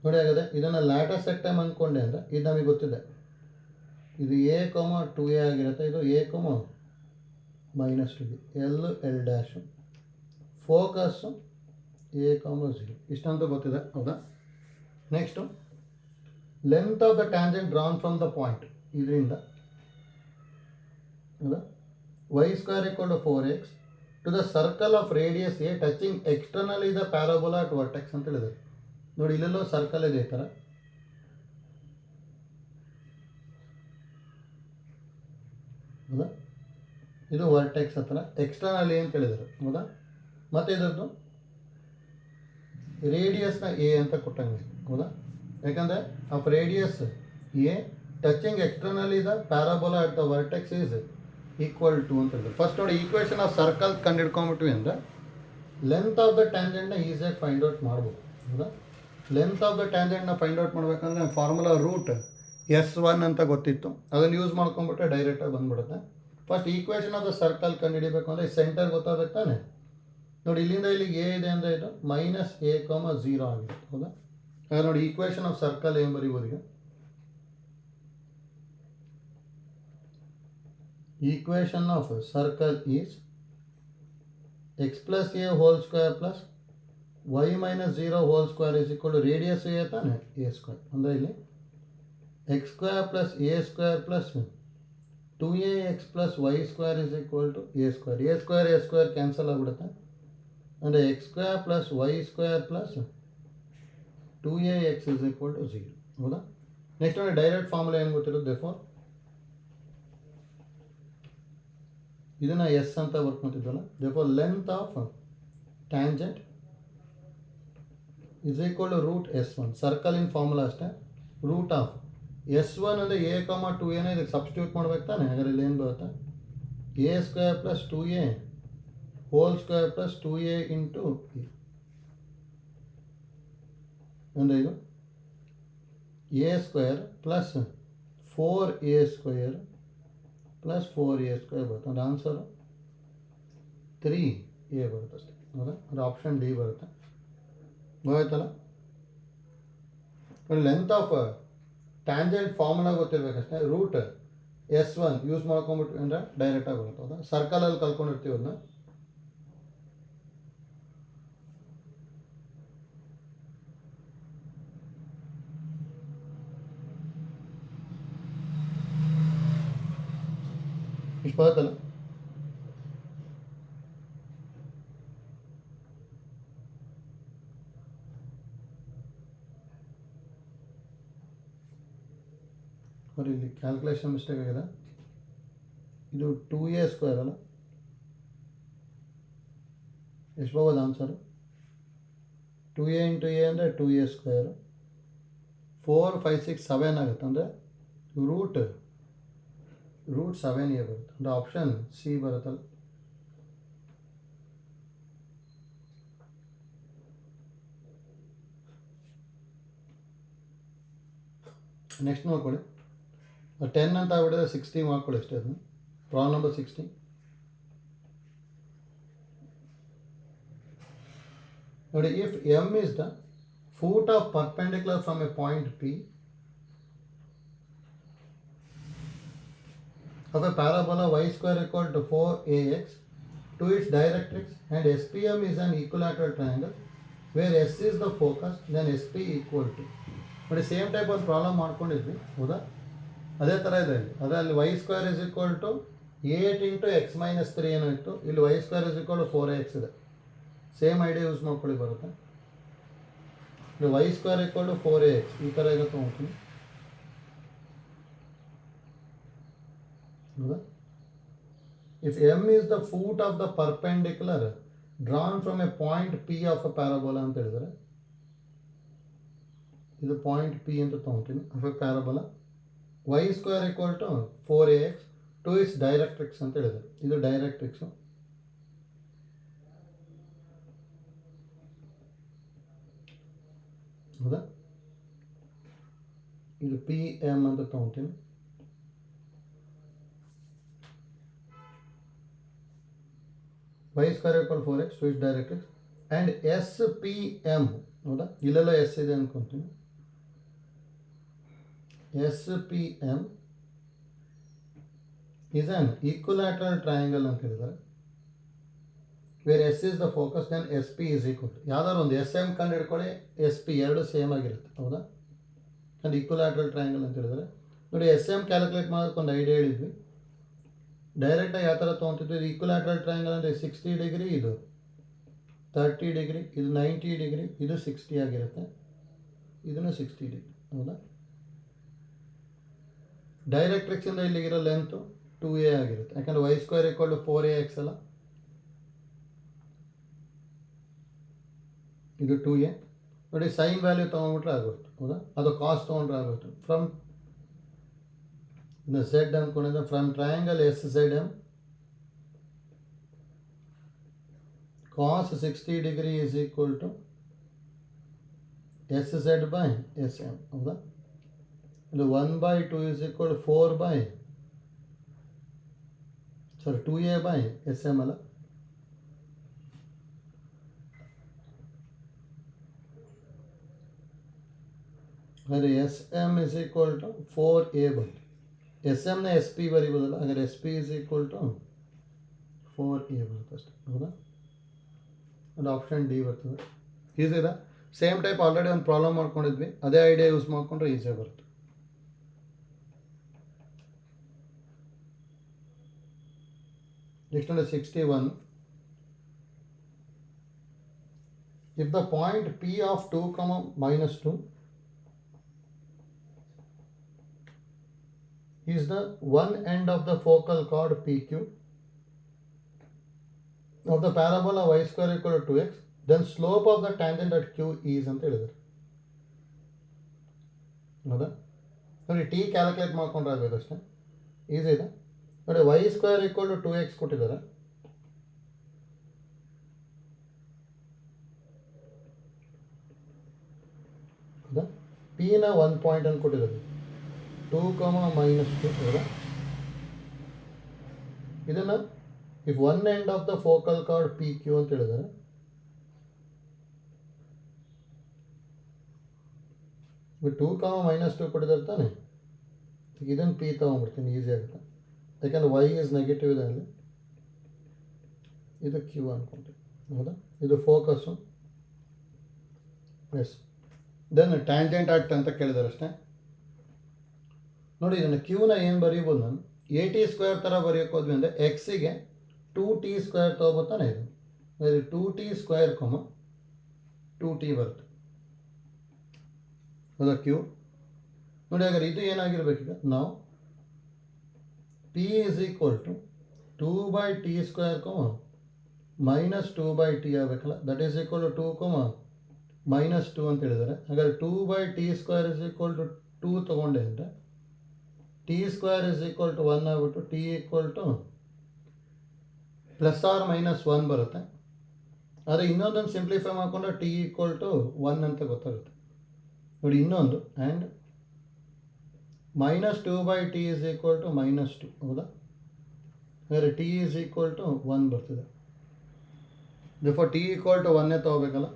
S1: ನೋಡಿ ಆಗಿದೆ, ಇದನ್ನು ಲ್ಯಾಟಸ್ ಸೆಕ್ಟಮ್ ಅಂದ್ಕೊಂಡೆ ಅಂದರೆ ಇದು ನಮಗೆ ಗೊತ್ತಿದೆ, ಇದು a, 2a ಆಗಿರುತ್ತೆ. ಇದು a, -2b, L dash, focus a, 0, ಇಷ್ಟಂತೂ ಗೊತ್ತಿದೆ. ಹೌದಾ, next length of the tangent drawn from the point, ಇದರಿಂದ ಹೌದಾ, y square equal to 4x to the circle of radius a touching externally the parabola at vertex ಅಂತ ಹೇಳಿದ್ದಾರೆ. ನೋಡಿ, ಇಲ್ಲೆಲ್ಲೋ circle ಇದೆ ಈ ಥರ. ಹೌದಾ, ಇದು ವರ್ಟೆಕ್ಸ್ ಹತ್ರ ಎಕ್ಸ್ಟರ್ನಲಿ ಅಂತ ಹೇಳಿದ್ದಾರೆ. ಹೌದಾ, ಮತ್ತು ಇದರದ್ದು ರೇಡಿಯಸ್ನ ಎ ಅಂತ ಕೊಟ್ಟಂಗೆ. ಹೌದಾ, ಯಾಕಂದರೆ of radius A touching externally the parabola at the vertex is equal to ಅಂತ ಹೇಳಿದ್ರು. ಫಸ್ಟ್ ನೋಡಿ, ಈಕ್ವೇಷನ್ ಆಫ್ ಸರ್ಕಲ್ ಕಂಡು ಹಿಡ್ಕೊಂಬಿಟ್ವಿ ಅಂದರೆ ಲೆಂತ್ ಆಫ್ ದ ಟ್ಯಾಂಜೆಂಟ್ನ ಈಸಿಯಾಗಿ ಫೈಂಡ್ ಔಟ್ ಮಾಡ್ಬೋದು. ಹೌದಾ, ಲೆಂತ್ ಆಫ್ ದ ಟ್ಯಾಂಜೆಂಟ್ನ ಫೈಂಡ್ ಔಟ್ ಮಾಡಬೇಕಂದ್ರೆ ಫಾರ್ಮುಲಾ ರೂಟ್ S1 ಅಂತ ಗೊತ್ತಿತ್ತು, ಅದನ್ನು ಯೂಸ್ ಮಾಡ್ಕೊಂಡ್ಬಿಟ್ರೆ ಡೈರೆಕ್ಟಾಗಿ ಬಂದ್ಬಿಡುತ್ತೆ. First equation of the circle ಕಂಡು ಹಿಡಿಬೇಕು ಅಂದರೆ ಸೆಂಟರ್ ಗೊತ್ತಾಗಬೇಕು ತಾನೆ. ನೋಡಿ, ಇಲ್ಲಿಂದ ಇಲ್ಲಿಗೆ ಎ ಇದೆ ಅಂದರೆ ಇದು -a, 0 ಆಗಿರುತ್ತೆ. ಹೌದಾ, ಹಾಗೆ ನೋಡಿ, ಈಕ್ವೇಷನ್ ಆಫ್ ಸರ್ಕಲ್ ಏನು ಬರೀಬೋದು ಈಗ, equation of circle is x plus a whole square plus y minus 0 whole square is equal to radius a ತಾನೆ, a ಸ್ಕ್ವೇರ್. ಅಂದರೆ ಇಲ್ಲಿ x square plus a square plus 2ax plus y square is equal to a square. a square cancel ಆಗಿಬಿಡುತ್ತೆ. ಅಂದರೆ x square plus y square plus 2ax is equal to 0. ಹೌದಾ, next ನೋಡಿ, direct formula ಏನು ಗೊತ್ತಿರೋದು, therefore ಇದನ್ನು S ಅಂತ ಬರ್ಕೊತಿದ್ವಲ್ಲ, therefore length of tangent is equal to root s1. Circle in formula ಅಷ್ಟೇ. Root of s1 ಅಂದರೆ a, 2a ಇದಕ್ಕೆ substitute ಮಾಡ್ಬೇಕು ತಾನೆ. ಹಾಗಾದ್ರೆ ಇಲ್ಲಿ ಏನು ಬರುತ್ತೆ, a square plus 2a whole square plus 2a into ಅಂದರೆ ಇದು a square plus 4a square plus 4a square ಬರುತ್ತೆ. ಅದು ಆನ್ಸರು 3a ಬರುತ್ತೆ ಅಷ್ಟೇ. ಹೌದಾ, ಅದು ಆಪ್ಷನ್ ಡಿ ಬರುತ್ತೆ. ಗೊತ್ತಾಯ್ತಲ್ಲ. ಲೆಂತ್ ಆಫ್ ಟ್ಯಾಂಜೆಂಟ್ ಫಾರ್ಮುಲಾ ಗೊತ್ತಿರಬೇಕಷ್ಟೇ. ರೂಟ್ s1 ಯೂಸ್ ಮಾಡ್ಕೊಂಬಿಟ್ವಿ ಅಂದರೆ ಡೈರೆಕ್ಟಾಗಿ ಬರುತ್ತೆ. ಹೌದಾ, ಸರ್ಕಲಲ್ಲಿ ಕಲ್ಕೊಂಡಿರ್ತೀವಿ ಅದನ್ನ. ಇಷ್ಟು ಬರುತ್ತಲ್ಲ. ನೋಡಿ ಇಲ್ಲಿ ಕ್ಯಾಲ್ಕುಲೇಷನ್ ಮಿಸ್ಟೇಕ್ ಆಗಿದೆ. ಇದು 2a ಸ್ಕ್ವೇರ್ ಅಲ್ಲ, ಎಷ್ಟು ಬರ್ಬೋದು ಆನ್ಸರು? 2a ಇಂಟು a ಅಂದರೆ 2a ಸ್ಕ್ವೇರು, 4 5 6 7 ಆಗುತ್ತೆ. ಅಂದರೆ ರೂಟ್ 7a ಬರುತ್ತೆ. ಅಂದರೆ ಆಪ್ಷನ್ ಸಿ ಬರುತ್ತಲ್ಲ. ನೆಕ್ಸ್ಟ್ ನೋಡ್ಕೊಳ್ಳಿ, 10 ಅಂತ ಆಗ್ಬಿಟ್ಟಿದೆ, 60 ಮಾಡ್ಕೊಳ್ಳಿ ಅಷ್ಟೇ. ಅದನ್ನು ಪ್ರಾಬ್ಲಮ್ ನಂಬರ್ 60. ನೋಡಿ, if m is the foot of perpendicular from a point P of a parabola y square equal to 4ax to its directrix and SPM is an equilateral triangle where S is the focus, then SP equal to. ನೋಡಿ, same type ಒಂದು problem ಮಾಡ್ಕೊಂಡಿದ್ವಿ. ಹೌದಾ, ಅದೇ ಥರ ಇದೆ ಇಲ್ಲಿ. ಅದರಲ್ಲಿ y square is equal to 8 into x minus 3 ಏನೋ ಇತ್ತು. ಇಲ್ಲಿ y square is equal to 4ax ಇದೆ. ಸೇಮ್ ಐಡಿಯಾ ಯೂಸ್ ಮಾಡ್ಕೊಳ್ಳಿ ಬರುತ್ತೆ. ಇಲ್ಲಿ y square equal to 4ax ಈ ಥರ ಇರುತ್ತೆ ನೋಡ್ತೀನಿ. ಹೌದಾ, if m is the foot of the perpendicular drawn from a point P of a parabola ಅಂತ ಹೇಳಿದರೆ, ಇದು ಪಾಯಿಂಟ್ P ಅಂತ ತೊಗೊತೀನಿ of a parabola. Y square equal to 4ax to its directrix ಅಂತ ಹೇಳಿದ್ದಾರೆ. ಇದು ಡೈರೆಕ್ಟ್ರಿಕ್ಸು. ಹೌದಾ, ಇದು ಪಿ ಎಮ್ ಅಂತ ತೊಗೊತೀನಿ. Y square equal 4x to its directrix and S P M. ಹೌದಾ, ಇಲ್ಲೆಲ್ಲ ಎಸ್ ಇದೆ ಅಂದ್ಕೊತೀನಿ. SPM is an equilateral triangle ಅಂತ ಹೇಳಿದ್ದಾರೆ. Where S is the focus, then SP is equal to ಯಾವ್ದಾದ್ರು ಒಂದು SM ಕಂಡು ಹಿಡ್ಕೊಳ್ಳಿ, SP ಎರಡು ಸೇಮ್ ಆಗಿರುತ್ತೆ. ಹೌದಾ, ಅದು ಈಕ್ವಲಾಟ್ರಲ್ ಟ್ರಯಾಂಗಲ್ ಅಂತ ಹೇಳಿದರೆ. ನೋಡಿ, SM ಕ್ಯಾಲ್ಕುಲೇಟ್ ಮಾಡೋದಕ್ಕೆ ಒಂದು ಐಡಿಯಾ ಹೇಳಿದ್ವಿ. ಡೈರೆಕ್ಟಾಗಿ ಯಾವ ಥರ ತೊಗೊತಿದ್ವಿ, ಇದು ಈಕ್ವಲಾಟ್ರಲ್ ಟ್ರಯಾಂಗಲ್ ಅಂದರೆ 60 ಡಿಗ್ರಿ, ಇದು 30 ಡಿಗ್ರಿ, ಇದು 90 ಡಿಗ್ರಿ, ಇದು 60 ಆಗಿರುತ್ತೆ, ಇದನ್ನು 60 ಡಿಗ್ರಿ. ಹೌದಾ, ಡೈರೆಕ್ಟ್ರಿಕ್ಸಿಂದ ಇಲ್ಲಿಗಿರೋ ಲೆಂತು 2a ಆಗಿರುತ್ತೆ. ಯಾಕಂದರೆ Y square equal to 4ax ಅಲ್ಲ, ಇದು 2a. ನೋಡಿ, ಸೈನ್ ವ್ಯಾಲ್ಯೂ ತೊಗೊಂಡ್ಬಿಟ್ರೆ ಆಗೋಯ್ತು. ಹೌದಾ, ಅದು ಕಾಸ್ ತೊಗೊಂಡ್ರೆ ಆಗೋಯ್ತು. ಫ್ರಮ್ ಇದು ಝೆಡ್ ಅಂದ್ಕೊಂಡಿದ್ದೆ, from triangle S Z M cos 60 degree is equal to S Z by S M. ಹೌದಾ, ಇದು 1/2 is equal to 2a by SM ಅಲ್ಲ. ಹಾಗಾದರೆ SM is equal to 4a by SM ನ SP ಬರೀಬೋದಲ್ಲ. ಹಾಗಾದರೆ SP is equal to 4a ಬರುತ್ತೆ ಅಷ್ಟೇ. ಹೌದಾ, ಅದು ಆಪ್ಷನ್ ಡಿ ಬರ್ತದೆ. ಈಸಿದ ಸೇಮ್ ಟೈಪ್ ಆಲ್ರೆಡಿ ಒಂದು ಪ್ರಾಬ್ಲಮ್ ಮಾಡ್ಕೊಂಡಿದ್ವಿ, ಅದೇ ಐಡಿಯಾ ಯೂಸ್ ಮಾಡಿಕೊಂಡ್ರೆ ಈಸಿಯಾಗಿ ಬರುತ್ತೆ. Next one is 61. If the point P of 2, -2 is the one end of the focal chord PQ of the parabola Y square equal to 2x, then slope of the tangent at Q is ಅಂತ ಹೇಳಿದ್ರು. ಹೌದಾ? ನೋಡಿ T calculate ಮಾಡ್ಕೊಂಡ್ರೆ ಆಗಬೇಕು ಅಷ್ಟೇ, easy ಇದೆ. ನೋಡಿ Y square equal to 2x ಕೊಟ್ಟಿದ್ದಾರೆ. ಹೌದಾ? ಪಿನ 1 ಪಾಯಿಂಟ್ ಅಂತ ಕೊಟ್ಟಿದ್ದಾರೆ, 2, -2. ಹೌದಾ? ಇದನ್ನು if one end of the focal chord P Q ಅಂತ ಹೇಳಿದ್ದಾರೆ, ಟೂ -2 ಕೊಟ್ಟಿದ್ದಾರೆ ತಾನೆ. ಇದನ್ನು ಪಿ ತೊಗೊಂಡ್ಬಿಡ್ತೀನಿ, ಈಸಿ ಆಗುತ್ತೆ. ಯಾಕಂದರೆ ವೈ ಇಸ್ ನೆಗೆಟಿವ್ ಇದೆ ಅಲ್ಲಿ, ಇದು ಕ್ಯೂ ಅಂದ್ಕೊಂತೀನಿ. ಹೌದಾ? ಇದು ಫೋಕಸ್ಸು. ಎಸ್, ದೆನ್ ಟ್ಯಾಂಜೆಂಟ್ ಆಟ್ ಅಂತ ಕೇಳಿದ್ದಾರೆ ಅಷ್ಟೇ. ನೋಡಿ ಇದನ್ನು ಕ್ಯೂನ ಏನು ಬರೀಬೋದು ನಾನು, AT² ಥರ ಬರೆಯೋಕೆ ಹೋದ್ವಿ ಅಂದರೆ ಎಕ್ಸಿಗೆ 2t² ತೊಗೋಬೋತಾನೆ. ಇದು 2t², 2t ಬರುತ್ತೆ. ಹೌದಾ? ಕ್ಯೂ ನೋಡಿ, ಹಾಗಾದ್ರೆ ಇದು ಏನಾಗಿರ್ಬೇಕೀಗ, ನಾವು P is equal to 2/t² -2/t ಆಗಬೇಕಲ್ಲ. ದಟ್ ಈಸ್ ಈಕ್ವಲ್ ಟು 2, -2 ಅಂತ ಹೇಳಿದ್ದಾರೆ. ಹಾಗಾದ್ರೆ 2/t² ಇಸ್ ಈಕ್ವಲ್ ಟು 2 ತೊಗೊಂಡೆ ಅಂದರೆ t² ಇಸ್ ಈಕ್ವಲ್ ಟು 1 ಆಗ್ಬಿಟ್ಟು t ಈಕ್ವಲ್ ಟು +or-1 ಬರುತ್ತೆ. ಆದರೆ ಇನ್ನೊಂದನ್ನು ಸಿಂಪ್ಲಿಫೈ ಮಾಡಿಕೊಂಡ್ರೆ t ಈಕ್ವಲ್ ಟು 1 ಅಂತ ಗೊತ್ತಾಗುತ್ತೆ. ನೋಡಿ ಇನ್ನೊಂದು, and -2/t is equal to -2. ಹೌದಾ? ಹಾಗಾದರೆ t ಈಸ್ ಈಕ್ವಲ್ ಟು 1 ಬರ್ತಿದೆ. ಬಿಫೋರ್ t ಈಕ್ವಲ್ ಟು 1 ತೊಗೋಬೇಕಲ್ಲ.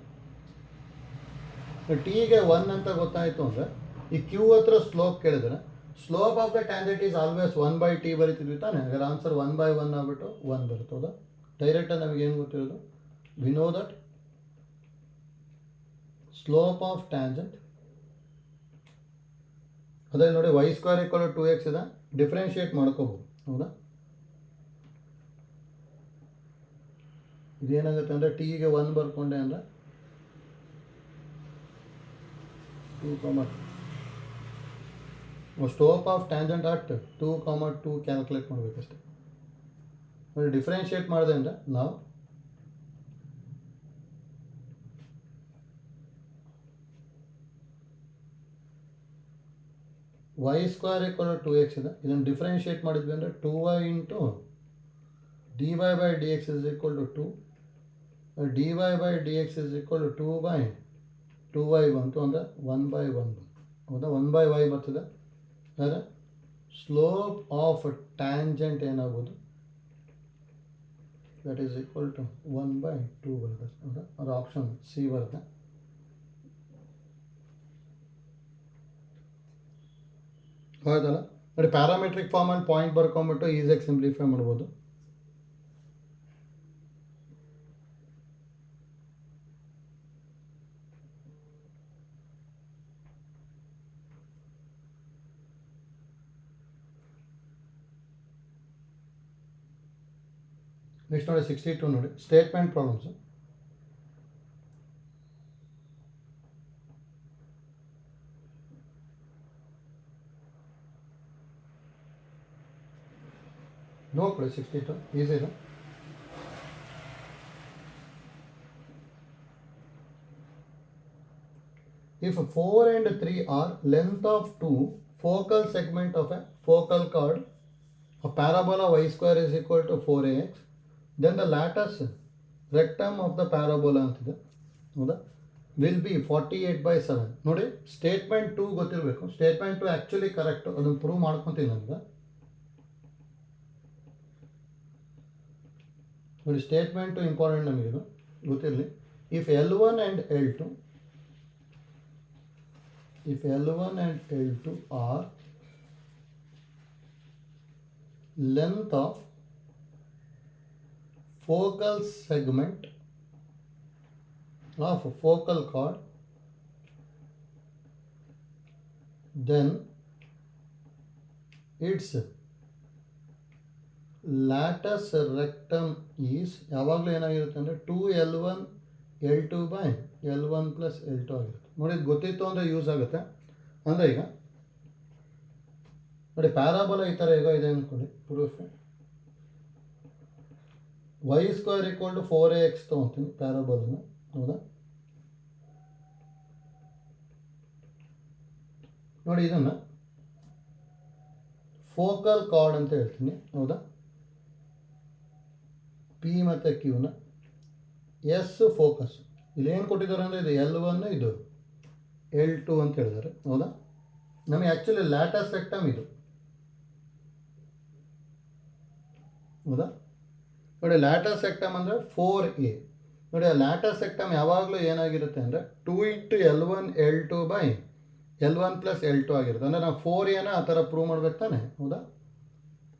S1: ಟಿಗೆ 1 ಅಂತ ಗೊತ್ತಾಯಿತು ಅಂದರೆ ಈ ಕ್ಯೂ ಹತ್ರ ಸ್ಲೋಪ್ ಕೇಳಿದರೆ, slope of the tangent is always 1/t ಬರೀತಿದ್ವಿ ತಾನೆ. ಹಾಗಾದ್ರೆ ಆನ್ಸರ್ 1/1 ಆಗ್ಬಿಟ್ಟು 1 ಬರುತ್ತೆ. ಹೌದಾ? ಡೈರೆಕ್ಟಾಗಿ ನಮಗೇನು ಗೊತ್ತಿರೋದು, we know that slope of tangent, ಅದೇ ನೋಡಿ y² ಈಕ್ವಲ್ ಟು 2x ಇದೆ, ಡಿಫ್ರೆನ್ಷಿಯೇಟ್ ಮಾಡ್ಕೋಬೋದು. ಹೌದಾ? ಇದೇನಾಗುತ್ತೆ ಅಂದರೆ ಟಿಗೆ 1 ಬರ್ಕೊಂಡೆ ಅಂದರೆ 2, slope of tangent at 2, calculate ಮಾಡಬೇಕಷ್ಟೆ. ನೋಡಿ ಡಿಫ್ರೆನ್ಷಿಯೇಟ್ ಮಾಡಿದೆ ಅಂದರೆ ನಾವು y² ಈಕ್ವಲ್ ಟು 2x ಇದೆ, ಇದನ್ನು ಡಿಫ್ರೆನ್ಷಿಯೇಟ್ ಮಾಡಿದ್ವಿ ಅಂದರೆ 2y into dy/dx is equal to 2, dy/dx is equal to 2/2y ಬಂತು, ಅಂದರೆ 1/1. ಹೌದಾ? 1/y ಬರ್ತದೆ. ಅಂದರೆ ಸ್ಲೋಪ್ ಆಫ್ ಟ್ಯಾಂಜೆಂಟ್ ಏನಾಗ್ಬೋದು, ದಟ್ ಈಸ್ ಈಕ್ವಲ್ ಟು 1/2 ಬರುತ್ತೆ. ಹೌದಾ? ಅದು ಆಪ್ಷನ್ ಸಿ ಬರುತ್ತೆ. ಹೌದಲ್ಲ? ನೋಡಿ ಪ್ಯಾರಾಮೆಟ್ರಿಕ್ ಫಾರ್ಮಲ್ಲಿ ಪಾಯಿಂಟ್ ಬರ್ಕೊಂಬಿಟ್ಟು ಈಸಿಯಾಗಿ ಸಿಂಪ್ಲಿಫೈ ಮಾಡ್ಬೋದು. ನೆಕ್ಸ್ಟ್ ನೋಡಿ 62 ನೋಡಿ, ಸ್ಟೇಟ್ಮೆಂಟ್ ಪ್ರಾಬ್ಲಮ್ಸು. ನೋಡ್ಕೊಳ್ಳಿ 62 ಈಸಿ ಇದೆ. If 4 and 3 are length of two focal segment of a focal chord, a parabola y² is equal to 4ax, then the lattice rectum of the parabola ಅಂತಿದೆ. ಹೌದಾ? Will be 48/7. ನೋಡಿ statement 2 ಗೊತ್ತಿರಬೇಕು. Statement 2 actually correct, ಅದನ್ನು prove ಮಾಡ್ಕೊತೀನಿ ನನಗೆ. ನೋಡಿ statement 2 important ನಮಗಿದು ಗೊತ್ತಿರಲಿ. If L1 and L2 are length of focal segment of focal chord, then its lattice rectum is ಯಾವಾಗಲೂ ಏನಾಗಿರುತ್ತೆ ಅಂದರೆ 2L1 L2/L1 + L2 ಆಗಿರುತ್ತೆ. ನೋಡಿ ಗೊತ್ತಿತ್ತು ಅಂದರೆ ಯೂಸ್ ಆಗುತ್ತೆ. ಅಂದರೆ ಈಗ ನೋಡಿ ಪ್ಯಾರಾಬೋಲಾ ಈ ಥರ ಈಗ ಇದೆ ಅಂದ್ಕೊಳ್ಳಿ, proof. Y square equal to 4ax ತೊಗೊತೀನಿ ಪ್ಯಾರಾಬೋಲನ್ನು, ಹೌದಾ? ನೋಡಿ ಇದನ್ನು ಫೋಕಲ್ ಕಾರ್ಡ್ ಅಂತ ಹೇಳ್ತೀನಿ, ಹೌದಾ? ಪಿ ಮತ್ತು ಕ್ಯೂನ ಎಸ್ ಫೋಕಸ್. ಇಲ್ಲೇನು ಕೊಟ್ಟಿದ್ದಾರೆ ಅಂದರೆ ಇದು L1 ಇದು L2 ಅಂತ ಹೇಳಿದ್ದಾರೆ, ಹೌದಾ? ನಮಗೆ ಆ್ಯಕ್ಚುಲಿ ಲ್ಯಾಟಸ್ ಸೆಕ್ಟಮ್ ಇದು, ಹೌದಾ? ನೋಡಿ ಲ್ಯಾಟಸ್ ಸೆಕ್ಟಮ್ ಅಂದರೆ 4a. ನೋಡಿ ಆ ಲ್ಯಾಟಸ್ ಸೆಕ್ಟಮ್ ಯಾವಾಗಲೂ ಏನಾಗಿರುತ್ತೆ ಅಂದರೆ 2 × L1 L2 by L1 + L2 ಆಗಿರುತ್ತೆ. ಅಂದರೆ ನಾವು 4aನ ಆ ಥರ ಪ್ರೂವ್ ಮಾಡ್ಬೇಕು ತಾನೆ, ಹೌದಾ?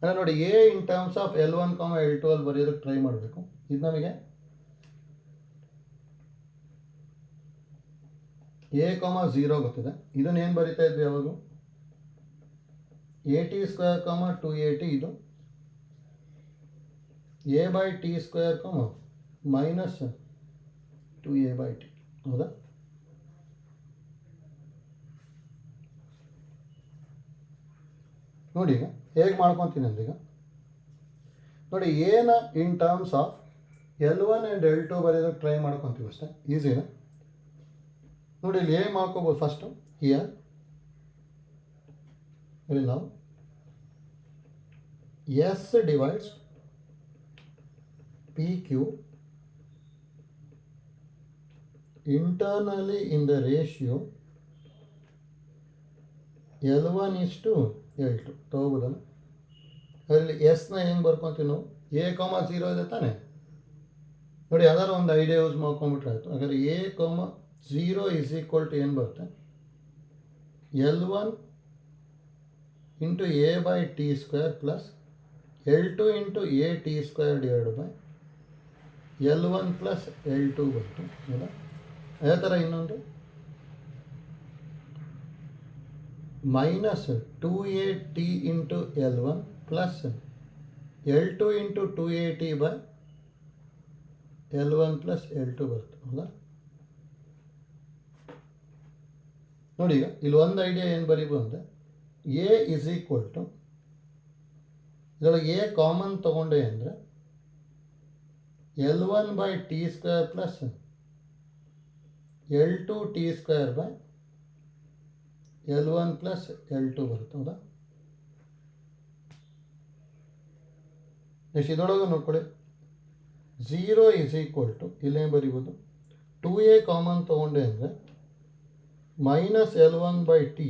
S1: ಅಂದರೆ ನೋಡಿ A in terms of L1, L2 ಅಲ್ಲಿ ಬರೆಯೋದಕ್ಕೆ ಟ್ರೈ ಮಾಡಬೇಕು. ಇದು ನಮಗೆ a, 0 ಗೊತ್ತಿದೆ. ಇದನ್ನು ಏನು ಬರಿತಾ ಇದ್ವಿ ಯಾವಾಗ? at², 2at ಇದು a/t², ಮೈನಸ್ 2a/t, ಹೌದಾ? ನೋಡಿ ಈಗ ಹೇಗೆ ಮಾಡ್ಕೊತೀನಿ ಅಂದೀಗ ನೋಡಿ ಎನ in terms of L1 and L2 ಬರೆಯೋದಕ್ಕೆ ಟ್ರೈ ಮಾಡ್ಕೊತೀವಿ ಅಷ್ಟೇ, ಈಸಿನಾ? ನೋಡಿ ಇಲ್ಲಿ ಹೇಗೆ ಮಾಡ್ಕೋಬೋದು ಫಸ್ಟು ಹಿಯರ್ ಇಲ್ಲಿ ನಾವು S divides P Q internally in the ratio L1 is to L2 ತಗೋಬೋದಲ್ಲ. ಅದರಲ್ಲಿ ಎಸ್ನ ಹೆಂಗೆ ಬರ್ಕೊತೀವಿ ನಾವು? a, 0 ಇದೆ ತಾನೆ. ನೋಡಿ ಯಾವ್ದಾರು ಒಂದು ಐಡಿಯಾ ಯೂಸ್ ಮಾಡ್ಕೊಂಬಿಟ್ರೆ ಆಯಿತು. ಹಾಗಾದ್ರೆ a, 0 ಇಸ್ ಈಕ್ವಲ್ ಟು ಏನು ಬರುತ್ತೆ? L1 × a/t² plus L2 × at² divide by L1 + L2 ಬಂತು, ಹೌದಾ? ಅದೇ ಥರ ಇನ್ನೊಂದು minus 2at × L1 plus L2 × 2at by L1 + L2 ಬರುತ್ತೆ, ಹೌದಾ? ನೋಡಿ ಈಗ ಇಲ್ಲಿ ಒಂದು ಐಡಿಯಾ ಏನು ಬರೀಬೋದು ಅಂದರೆ a ಇಸ್ ಈಕ್ವಲ್ ಟು ಇದರೊಳಗೆ a ಕಾಮನ್ ತೊಗೊಂಡೆ ಅಂದರೆ L1/t² plus L2t² by L1 + L2 ಬರುತ್ತೆ, ಹೌದಾ? ನೆಕ್ಸ್ಟ್ ಇದರೊಳಗೆ ನೋಡ್ಕೊಳ್ಳಿ 0 ಇಸ್ ಈಕ್ವಲ್ ಟು ಇಲ್ಲೇನು ಬರೀಬೋದು? 2a ಕಾಮನ್ ತೊಗೊಂಡೆ ಅಂದರೆ minus L1/t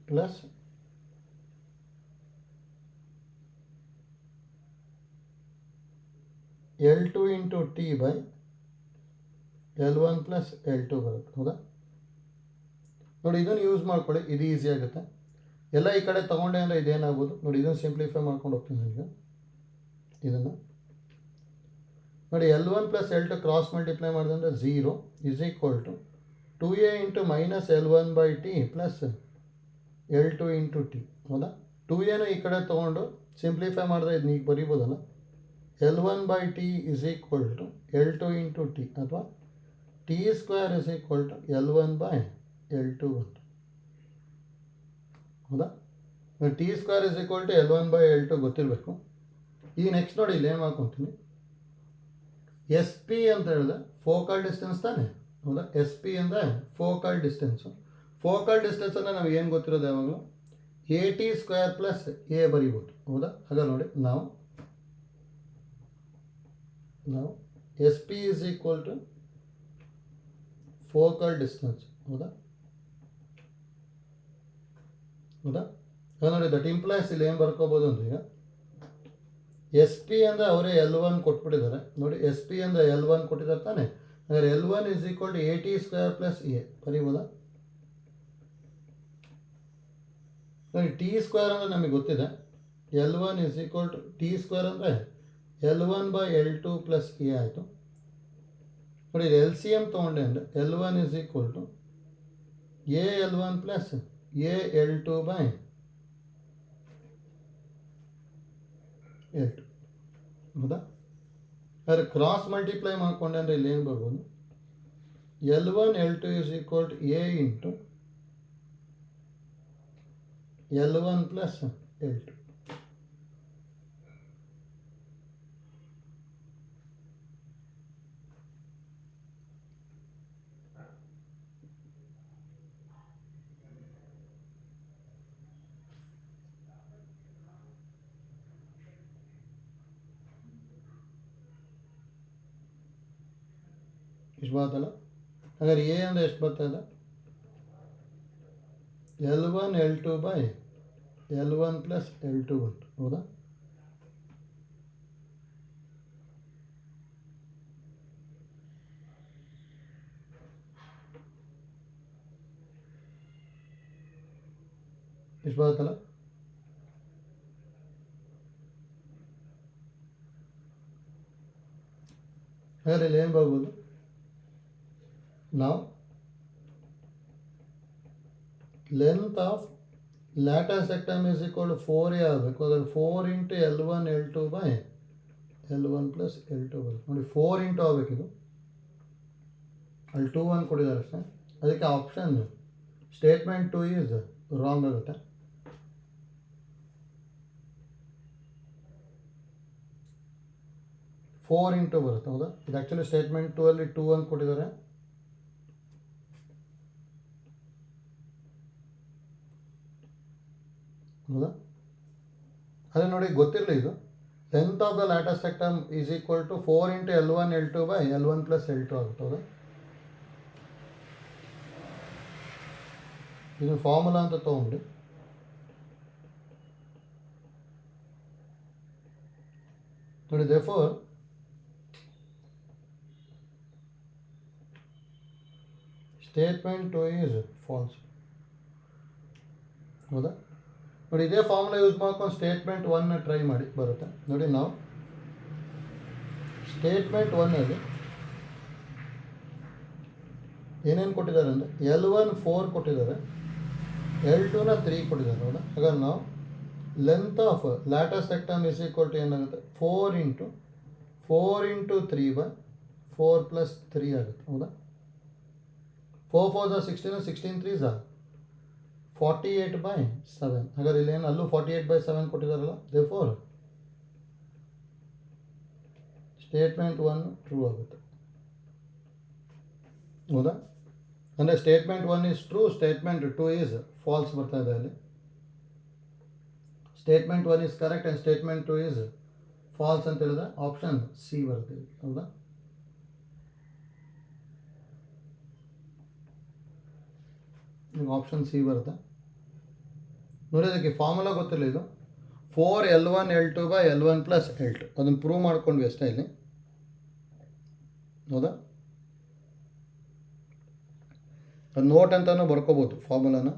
S1: plus L2 × t by L1 + L2 ಬರುತ್ತೆ, ಹೌದಾ? ನೋಡಿ ಇದನ್ನು ಯೂಸ್ ಮಾಡ್ಕೊಳ್ಳಿ, ಇದು ಈಸಿ ಆಗುತ್ತೆ. ಎಲ್ಲ ಈ ಕಡೆ ತೊಗೊಂಡೆ ಅಂದರೆ ಇದೇನಾಗ್ಬೋದು? ನೋಡಿ ಇದನ್ನು ಸಿಂಪ್ಲಿಫೈ ಮಾಡ್ಕೊಂಡು ಹೋಗ್ತೀನಿ ನನಗೆ. ಇದನ್ನು ನೋಡಿ L1 + L2 ಕ್ರಾಸ್ ಮಲ್ಟಿಪ್ಲೈ ಮಾಡಿದೆ ಅಂದರೆ 0 is equal to 2a × minus L1/t plus L2 × t, ಹೌದಾ? 2aನ ಈ ಕಡೆ ತೊಗೊಂಡು ಸಿಂಪ್ಲಿಫೈ ಮಾಡಿದ್ರೆ ಇದನ್ನ ಈಗ ಬರೀಬೋದಲ್ಲ. L1/t is equal to L2 × t ಅಥವಾ t² is equal to L1/L2 ಬಂತು, ಹೌದಾ? t² is equal to L1/L2 ಗೊತ್ತಿರಬೇಕು. ಈಗ ನೆಕ್ಸ್ಟ್ ನೋಡಿ ಇಲ್ಲಿ ಏನು ಮಾಡ್ಕೊತೀನಿ, ಎಸ್ ಪಿ ಅಂತ ಹೇಳಿದ್ರೆ ಫೋಕಲ್ ಡಿಸ್ಟೆನ್ಸ್ ತಾನೆ, ಹೌದಾ? ಎಸ್ ಪಿ ಅಂದರೆ ಫೋಕಲ್ ಡಿಸ್ಟೆನ್ಸು. ಫೋಕಲ್ ಡಿಸ್ಟೆನ್ಸ್ ಅಂದರೆ ನಮಗೆ ಏನು ಗೊತ್ತಿರೋದು ಯಾವಾಗಲೂ at² ಪ್ಲಸ್ a ಬರೀಬೋದು, ಹೌದಾ? ಹಾಗಾದ್ರೆ ನೋಡಿ ನಾವು S P is equal to focal distance, ಹೌದಾ? ನೋಡಿ ದಟ್ ಇಂಪ್ಲೈಸ್ ಇಲ್ಲಿ ಏನು ಬರ್ಕೋಬೋದು ಅಂದರೆ ಈಗ ಎಸ್ ಪಿ ಅಂದರೆ ಅವರೇ L1 ಕೊಟ್ಬಿಟ್ಟಿದ್ದಾರೆ. ನೋಡಿ ಎಸ್ ಪಿ ಅಂದರೆ L1 ಕೊಟ್ಟಿದ್ದಾರೆ ತಾನೆ. ಹಾಗಾದ್ರೆ L1 is equal to at² plus a ಬರೀಬೋದಾ? ನೋಡಿ t² ಅಂದರೆ ನಮಗೆ ಗೊತ್ತಿದೆ. L1 is equal to t² ಅಂದರೆ L1/L2 ಪ್ಲಸ್ a ಆಯಿತು. ನೋಡಿ ಎಲ್ ಸಿ ಎಮ್ ತೊಗೊಂಡೆ ಅಂದರೆ L1 is equal to a L1 plus a L2 by L2, ಹೌದಾ? ಆದರೆ ಕ್ರಾಸ್ ಮಲ್ಟಿಪ್ಲೈ ಮಾಡಿಕೊಂಡೆ ಅಂದರೆ ಇಲ್ಲಿ ಏನು ಬರ್ಬೋದು? L1 L2 is equal to a × L1 plus L2. ಇಷ್ಟು ಬರ್ತಲ್ಲ. ಹಾಗಾದ್ರೆ ಎ ಅಂದರೆ ಎಷ್ಟು ಬರ್ತಾ ಇದೆ? L1 L2 by L1 plus L2 ಬಂತು, ಹೌದಾ? ಇಷ್ಟು ಬರುತ್ತಲ್ಲ. ಹಾಗಾದ್ರೆ ಇಲ್ಲಿ ಏನು ಬರ್ಬೋದು? ನಾವು length of latus rectum is equal to 4a ಆಗಬೇಕು. ಅದ್ರ 4 into L1 L2 by L1 plus L2 ಬರುತ್ತೆ ನೋಡಿ. 4 ಇಂಟು ಆಗಬೇಕಿದು, ಅಲ್ಲಿ 2 1 ಕೊಟ್ಟಿದ್ದಾರೆ ಅಷ್ಟೇ. ಅದಕ್ಕೆ ಆಪ್ಷನ್ ಸ್ಟೇಟ್ಮೆಂಟ್ 2 ಈಸ್ ರಾಂಗ್ ಆಗುತ್ತೆ. ಫೋರ್ ಇಂಟು ಬರುತ್ತೆ, ಹೌದಾ? ಇದು ಆ್ಯಕ್ಚುಲಿ ಸ್ಟೇಟ್ಮೆಂಟ್ 2 ಅಲ್ಲಿ 2 1 ಕೊಟ್ಟಿದ್ದಾರೆ. ಹೌದಾ? ಅದೇ ನೋಡಿ, ಗೊತ್ತಿರಲಿ ಇದು. Length of the latus rectum is equal to 4 into L1 L2 by L1 plus L2 ಆಗುತ್ತೆ, ಹೌದಾ? ಇದು ಫಾರ್ಮುಲಾ ಅಂತ ತೊಗೊಂಬಿಡಿ. ನೋಡಿ, therefore ಸ್ಟೇಟ್ಮೆಂಟ್ 2 ಈಸ್ ಫಾಲ್ಸ್, ಹೌದಾ? ನೋಡಿ, ಇದೇ ಫಾರ್ಮುಲಾ ಯೂಸ್ ಮಾಡ್ಕೊಂಡು ಸ್ಟೇಟ್ಮೆಂಟ್ 1 ಟ್ರೈ ಮಾಡಿ, ಬರುತ್ತೆ ನೋಡಿ. ನಾವು ಸ್ಟೇಟ್ಮೆಂಟ್ 1ಅಲ್ಲಿ ಏನೇನು ಕೊಟ್ಟಿದ್ದಾರೆ ಅಂದರೆ L1 4 ಕೊಟ್ಟಿದ್ದಾರೆ, L2ನ 3 ಕೊಟ್ಟಿದ್ದಾರೆ, ಹೌದಾ? ಹಾಗಾದ್ರೆ ನಾವು length of latus rectum is equal to ಏನಾಗುತ್ತೆ? 4 ಇಂಟು 3 ಬೈ 4 ಪ್ಲಸ್ 3 ಆಗುತ್ತೆ, ಹೌದಾ? 4 4 16, 16 3 48 ಬೈ 7. ಹಾಗಾದ್ರೆ ಇಲ್ಲಿ ಏನು ಅಲ್ಲೂ 48 ಬೈ 7 ಕೊಟ್ಟಿದ್ದಾರಲ್ಲ, therefore ಸ್ಟೇಟ್ಮೆಂಟ್ 1 ಟ್ರೂ ಆಗುತ್ತೆ, ಹೌದಾ? ಅಂದರೆ statement 1 is true, statement 2 is false ಬರ್ತಾ ಇದೆ ಅಲ್ಲಿ. Statement 1 is correct and statement 2 is false ಅಂತ ಹೇಳಿದ್ರೆ ಆಪ್ಷನ್ ಸಿ ಬರುತ್ತೆ, ಹೌದಾ? ಆಪ್ಷನ್ ಸಿ ಬರುತ್ತೆ ನೋಡಿ. ಅದಕ್ಕೆ ಫಾರ್ಮುಲಾ ಗೊತ್ತಿಲ್ಲ. ಇದು 4 L1 L2 by L1 plus L2 ಅದನ್ನು ಪ್ರೂವ್ ಮಾಡ್ಕೊಂಡ್ವಿ ಅಷ್ಟೇ ಇಲ್ಲಿ, ಹೌದಾ? ಅದು ನೋಟ್ ಅಂತಲೂ ಬರ್ಕೋಬೋದು ಫಾರ್ಮುಲಾನ.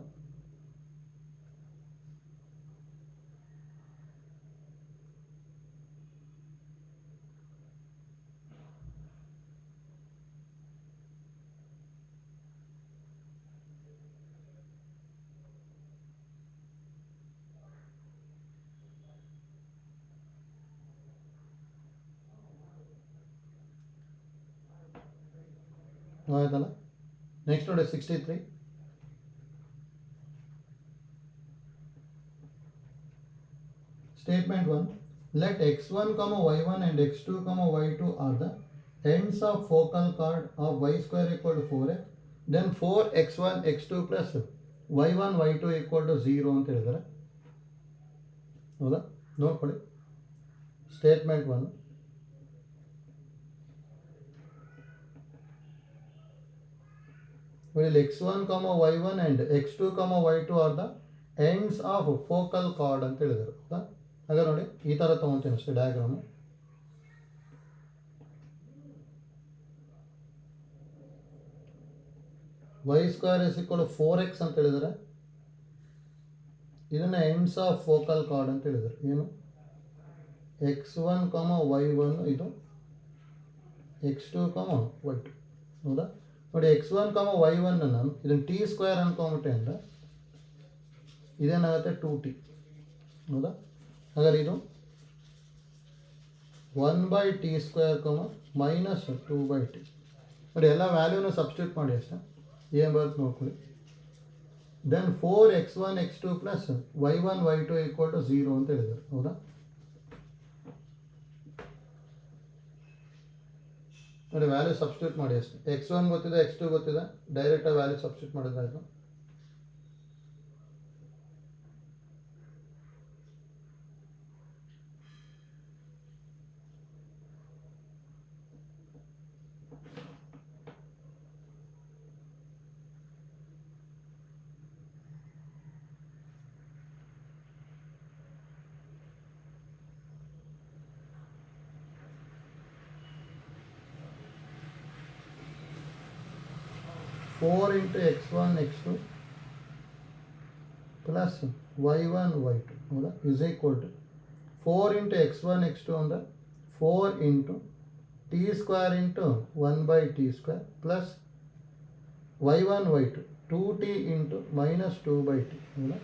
S1: ಆಯ್ತಲ್ಲ. ನೆಕ್ಸ್ಟ್ ನೋಡಿ 63. Statement 1. Let x1, y1 and x2, y2 are the ends of focal chord of y square equal to 4x. Then 4x1 x2 plus y1 y2 equal to 0 ಅಂತ ಹೇಳಿದ್ದಾರೆ, ಹೌದಾ? ನೋಡ್ಕೊಳ್ಳಿ ಸ್ಟೇಟ್ಮೆಂಟ್ 1. ಇಲ್ಲಿ x1, y1 and x2, y2 are the ends of focal chord ಅಂತ ಹೇಳಿದ್ದಾರೆ, ಹೌದಾ? ಹಾಗೆ ನೋಡಿ, ಈ ಥರ ತೊಗೊತೀನಿ ಅಷ್ಟೇ diagram. y square is equal 4x ಅಂತ ಹೇಳಿದ್ದಾರೆ. ಇದನ್ನು ಎಂಡ್ಸ್ ಆಫ್ ಫೋಕಲ್ ಕಾರ್ಡ್ ಅಂತ ಹೇಳಿದ್ದಾರೆ. ಏನು? x1, y1 ಇದು x2, y2, ಹೌದಾ? ನೋಡಿ, x1, y1 ನಾನು ಇದನ್ನು ಟಿ ಸ್ಕ್ವೇರ್ ಅನ್ಕೊಂಬಿಟ್ಟೆ ಅಂದರೆ ಇದೇನಾಗುತ್ತೆ 2t, ಹೌದಾ? ಹಾಗಾದ್ರೆ ಇದು 1/t ಸ್ಕ್ವೇರ್ ಮೈನಸ್ 2/t. ನೋಡಿ, ಎಲ್ಲ ವ್ಯಾಲ್ಯೂನ ಸಬ್ಸ್ಟಿಟ್ಯೂಟ್ ಮಾಡಿ ಅಷ್ಟೇ, ಏನು ಬರುತ್ತೆ ನೋಡ್ಕೊಳ್ಳಿ. Then 4x1 x2 plus y1 y2 equal to 0 ಅಂತ ಹೇಳಿದ್ದಾರೆ, ಹೌದಾ? ನೋಡಿ, ವ್ಯಾಲ್ಯೂ ಸಬ್ಸ್ಟಿಟ್ಯೂಟ್ ಮಾಡಿ ಅಷ್ಟೇ. x1 ಗೊತ್ತಿದೆ, x2 ಗೊತ್ತಿದೆ, ಡೈರೆಕ್ಟಾಗಿ value substitute ಮಾಡಿದ್ರಾಯ್ತು. 4 into x1 x2 plus y1 y2 ಹೌದಾ is equal to 4 into x1 x2 ಅಂದರೆ 4 into t square into 1 by t square plus y1 y2 2t into minus 2 by t ಹೌದಾ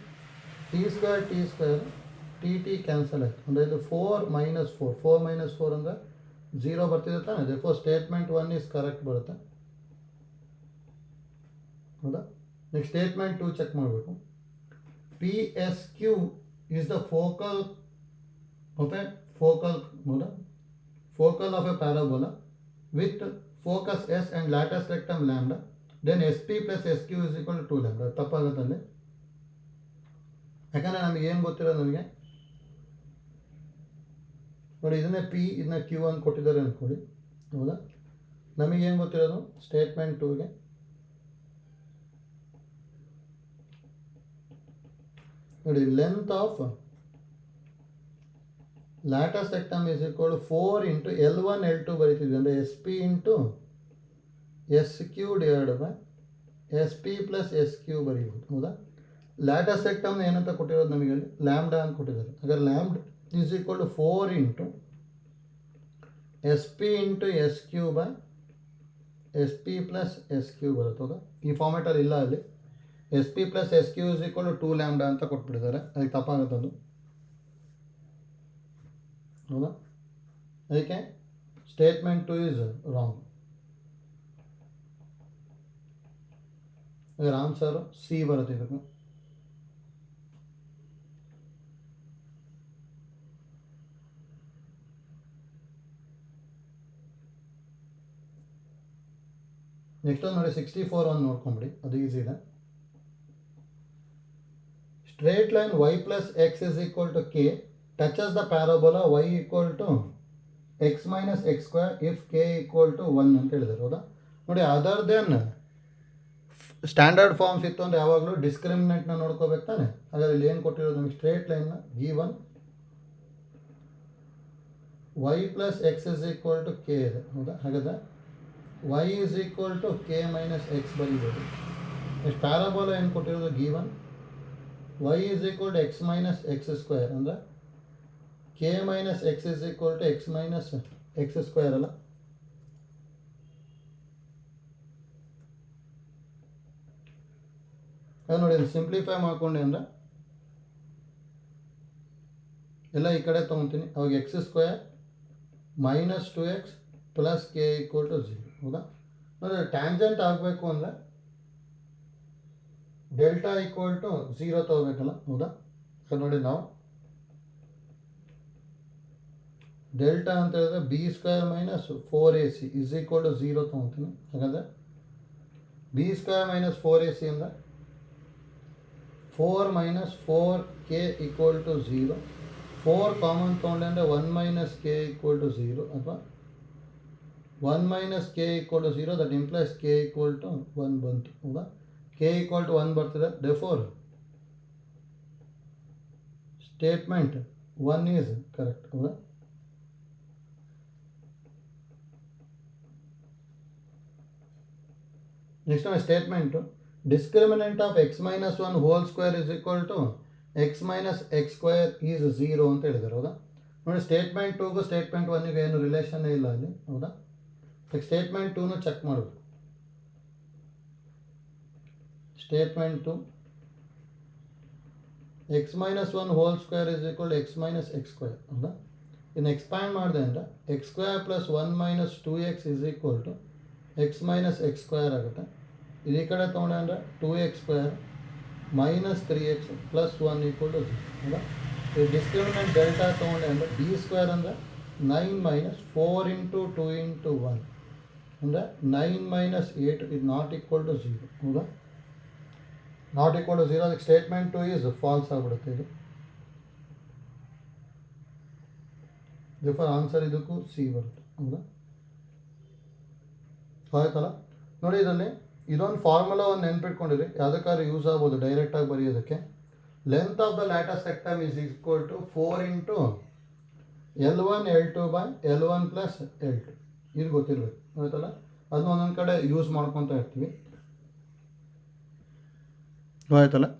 S1: t square T cancel ಆಯಿತು ಅಂದರೆ ಇದು 4 minus 4 ಅಂದರೆ 0 ಬರ್ತಿದೆ ತಾನೆ therefore statement 1 is correct ಬರುತ್ತೆ ಹೌದಾ ನೆಕ್ಸ್ಟ್ ಸ್ಟೇಟ್ಮೆಂಟ್ 2 ಚೆಕ್ ಮಾಡಬೇಕು P S Q is the focal of a focal of a parabola with focus S and lattice rectum lambda, then SP plus SQ is equal to 2 lambda. ತಪ್ಪಾಗುತ್ತೆ ಅಲ್ಲಿ ಯಾಕಂದರೆ ನಮಗೆ ಏನು ಗೊತ್ತಿರೋದು ನಮಗೆ ನೋಡಿ ಇದನ್ನೇ ಪಿ ಇದನ್ನ ಕ್ಯೂ ಅಂತ ಕೊಟ್ಟಿದ್ದಾರೆ ಅಂದ್ಕೊಳ್ಳಿ ಹೌದಾ ನಮಗೇನು ಗೊತ್ತಿರೋದು ಸ್ಟೇಟ್ಮೆಂಟ್ 2ಗೆ ನೋಡಿ length of latus rectum is equal 4 into L1 L2 ಬರೀತಿದ್ವಿ ಅಂದರೆ S P into S Q divide by S P plus S Q ಬರೀಬೋದು ಹೌದಾ ಲ್ಯಾಟಸ್ ರೆಕ್ಟಮ್ ಏನಂತ ಕೊಟ್ಟಿರೋದು ನಮಗೆ ಅಲ್ಲಿ ಲ್ಯಾಂಬ್ಡಾ ಅಂತ ಕೊಟ್ಟಿದ್ದಾರೆ ಹಾಗಾದ್ರೆ lambda is equal to 4 into S P into S Q by S P plus S Q ಬರುತ್ತೆ ಹೌದಾ ಈ ಫಾರ್ಮೆಟಲ್ಲಿ ಇಲ್ಲ ಅಲ್ಲಿ S P plus S Q is equal to 2 lambda ಅಂತ ಕೊಟ್ಬಿಟ್ಟಿದ್ದಾರೆ ಅದಕ್ಕೆ ತಪ್ಪಾಗುತ್ತೆ ಅದು ಹೌದಾ ಅದಕ್ಕೆ ಸ್ಟೇಟ್ಮೆಂಟ್ 2 ಇಸ್ ರಾಂಗ್ ಅದರ ಆನ್ಸರು ಸಿ ಬರುತ್ತೆ ಇದಕ್ಕೆ ನೆಕ್ಸ್ಟ್ ಒಂದು ನೋಡಿ 64 ಒಂದು ನೋಡ್ಕೊಂಬಿಡಿ ಅದು ಈಸಿ ಇದೆ straight line y plus x is equal to k touches the parabola y equal to x minus x square if k equal to 1 ಅಂತ ಹೇಳಿದ್ದಾರೆ ಹೌದಾ ನೋಡಿ ಅದರ್ ದೆನ್ ಸ್ಟ್ಯಾಂಡರ್ಡ್ ಫಾರ್ಮ್ಸ್ ಇತ್ತು ಅಂದರೆ ಯಾವಾಗಲೂ ಡಿಸ್ಕ್ರಿಮಿನೆಂಟ್ನ ನೋಡ್ಕೋಬೇಕು ತಾನೆ ಹಾಗಾದ್ರೆ ಇಲ್ಲಿ ಏನು ಕೊಟ್ಟಿರೋದು ನಮಗೆ ಸ್ಟ್ರೇಟ್ ಲೈನ್ನ given y plus x is equal to k ಇದೆ ಹೌದಾ ಹಾಗಾದ್ರೆ y is equal to k minus x ಬರೀಬೋದು ನೆಕ್ಸ್ಟ್ ಪ್ಯಾರಾಬೋಲಾ ಏನು ಕೊಟ್ಟಿರೋದು given y is equal to x minus x square ಅಂದರೆ k minus x is equal to x minus x square ಅಲ್ಲ ಅದು ನೋಡಿ ಸಿಂಪ್ಲಿಫೈ ಮಾಡ್ಕೊಂಡೆ ಅಂದರೆ ಎಲ್ಲ ಈ ಕಡೆ ತೊಗೊತೀನಿ ಅವಾಗ x square minus 2x plus K equal to 0 ಹೌದಾ ಅಂದರೆ ಟ್ಯಾಂಜೆಂಟ್ ಆಗಬೇಕು ಅಂದರೆ ಡೆಲ್ಟಾ ಈಕ್ವಲ್ ಟು 0 ತೊಗೋಬೇಕಲ್ಲ ಹೌದಾ ಅದು ನೋಡಿ ನಾವು ಡೆಲ್ಟಾ ಅಂತ ಹೇಳಿದ್ರೆ B square minus 4ac is equal to 0 ತೊಗೊತೀನಿ ಹಾಗಾದರೆ ಬಿ ಸ್ಕ್ವೇರ್ ಮೈನಸ್ 4ac ಅಂದರೆ 4 minus 4k equal to 0 4 common ತೊಗೊಂಡೆ ಅಂದರೆ 1 minus k equal to 0 ಅಥವಾ 1 minus k equal to 0 that implies k equal to 1 ಬಂತು ಹೌದಾ k equal to 1 ಬರ್ತಿದೆ therefore statement 1 is correct ಹೌದಾ next statement discriminant of x minus 1 whole square is equal to x minus x square is 0 ಅಂತ ಹೇಳಿದ್ದಾರೆ ಹೌದಾ ನೋಡಿ statement 2ಗೂ statement 1ಗೆ ಏನು ರಿಲೇಷನ್ನೇ ಇಲ್ಲ ಅಲ್ಲಿ ಹೌದಾ ಸ್ಟೇಟ್ಮೆಂಟ್ 2ನು ಚೆಕ್ ಮಾಡಬೇಕು statement 2 x minus 1 whole square is equal to x minus x square ಹೌದಾ ಇನ್ನು ಎಕ್ಸ್ಪ್ಯಾಂಡ್ ಮಾಡಿದೆ ಅಂದರೆ x square plus 1 minus 2x is equal to x minus x square ಆಗುತ್ತೆ ಈ ಕಡೆ ತೊಗೊಂಡೆ ಅಂದರೆ 2x square minus 3x plus 1 equal to 0 ಹೌದಾ ಈ ಡಿಸ್ಕ್ರಿಮಿನೆಂಟ್ ಡೆಲ್ಟಾ ತೊಗೊಂಡೆ ಅಂದರೆ ಬಿ ಸ್ಕ್ವೇರ್ ಅಂದರೆ 9 ಮೈನಸ್ 4 ಇಂಟು 2 ಇಂಟು 1 ಅಂದರೆ 9 ಮೈನಸ್ 8 ಇದು ನಾಟ್ ಈಕ್ವಲ್ ಟು 0 ಹೌದಾ ನಾಟ್ ಈಕ್ವಲ್ ಟು 0 ಅದಕ್ಕೆ ಸ್ಟೇಟ್ಮೆಂಟ್ 2 ಈಸ್ ಫಾಲ್ಸ್ ಆಗಿಬಿಡುತ್ತೆ ಇದು ಆನ್ಸರ್ ಇದಕ್ಕೂ ಸಿ ಬರುತ್ತೆ ಹೌದಾ ಆಯ್ತಲ್ಲ ನೋಡಿ ಇದರಲ್ಲಿ ಇದೊಂದು ಫಾರ್ಮುಲಾ ಒಂದು ನೆನ್ಪಿಟ್ಕೊಂಡಿರಿ ಯಾವುದಕ್ಕಾದ್ರೂ ಯೂಸ್ ಆಗ್ಬೋದು ಡೈರೆಕ್ಟಾಗಿ ಬರೆಯೋದಕ್ಕೆ length of the latus rectum is equal to 4 into L1 L2 by L1 plus L2 ಇದು ಗೊತ್ತಿರಬೇಕು ಆಯ್ತಲ್ಲ ಅದನ್ನ ಒಂದೊಂದು ಕಡೆ ಯೂಸ್ ಮಾಡ್ಕೊತಾ ಇರ್ತೀವಿ ಆಯ್ತಲ್ಲ.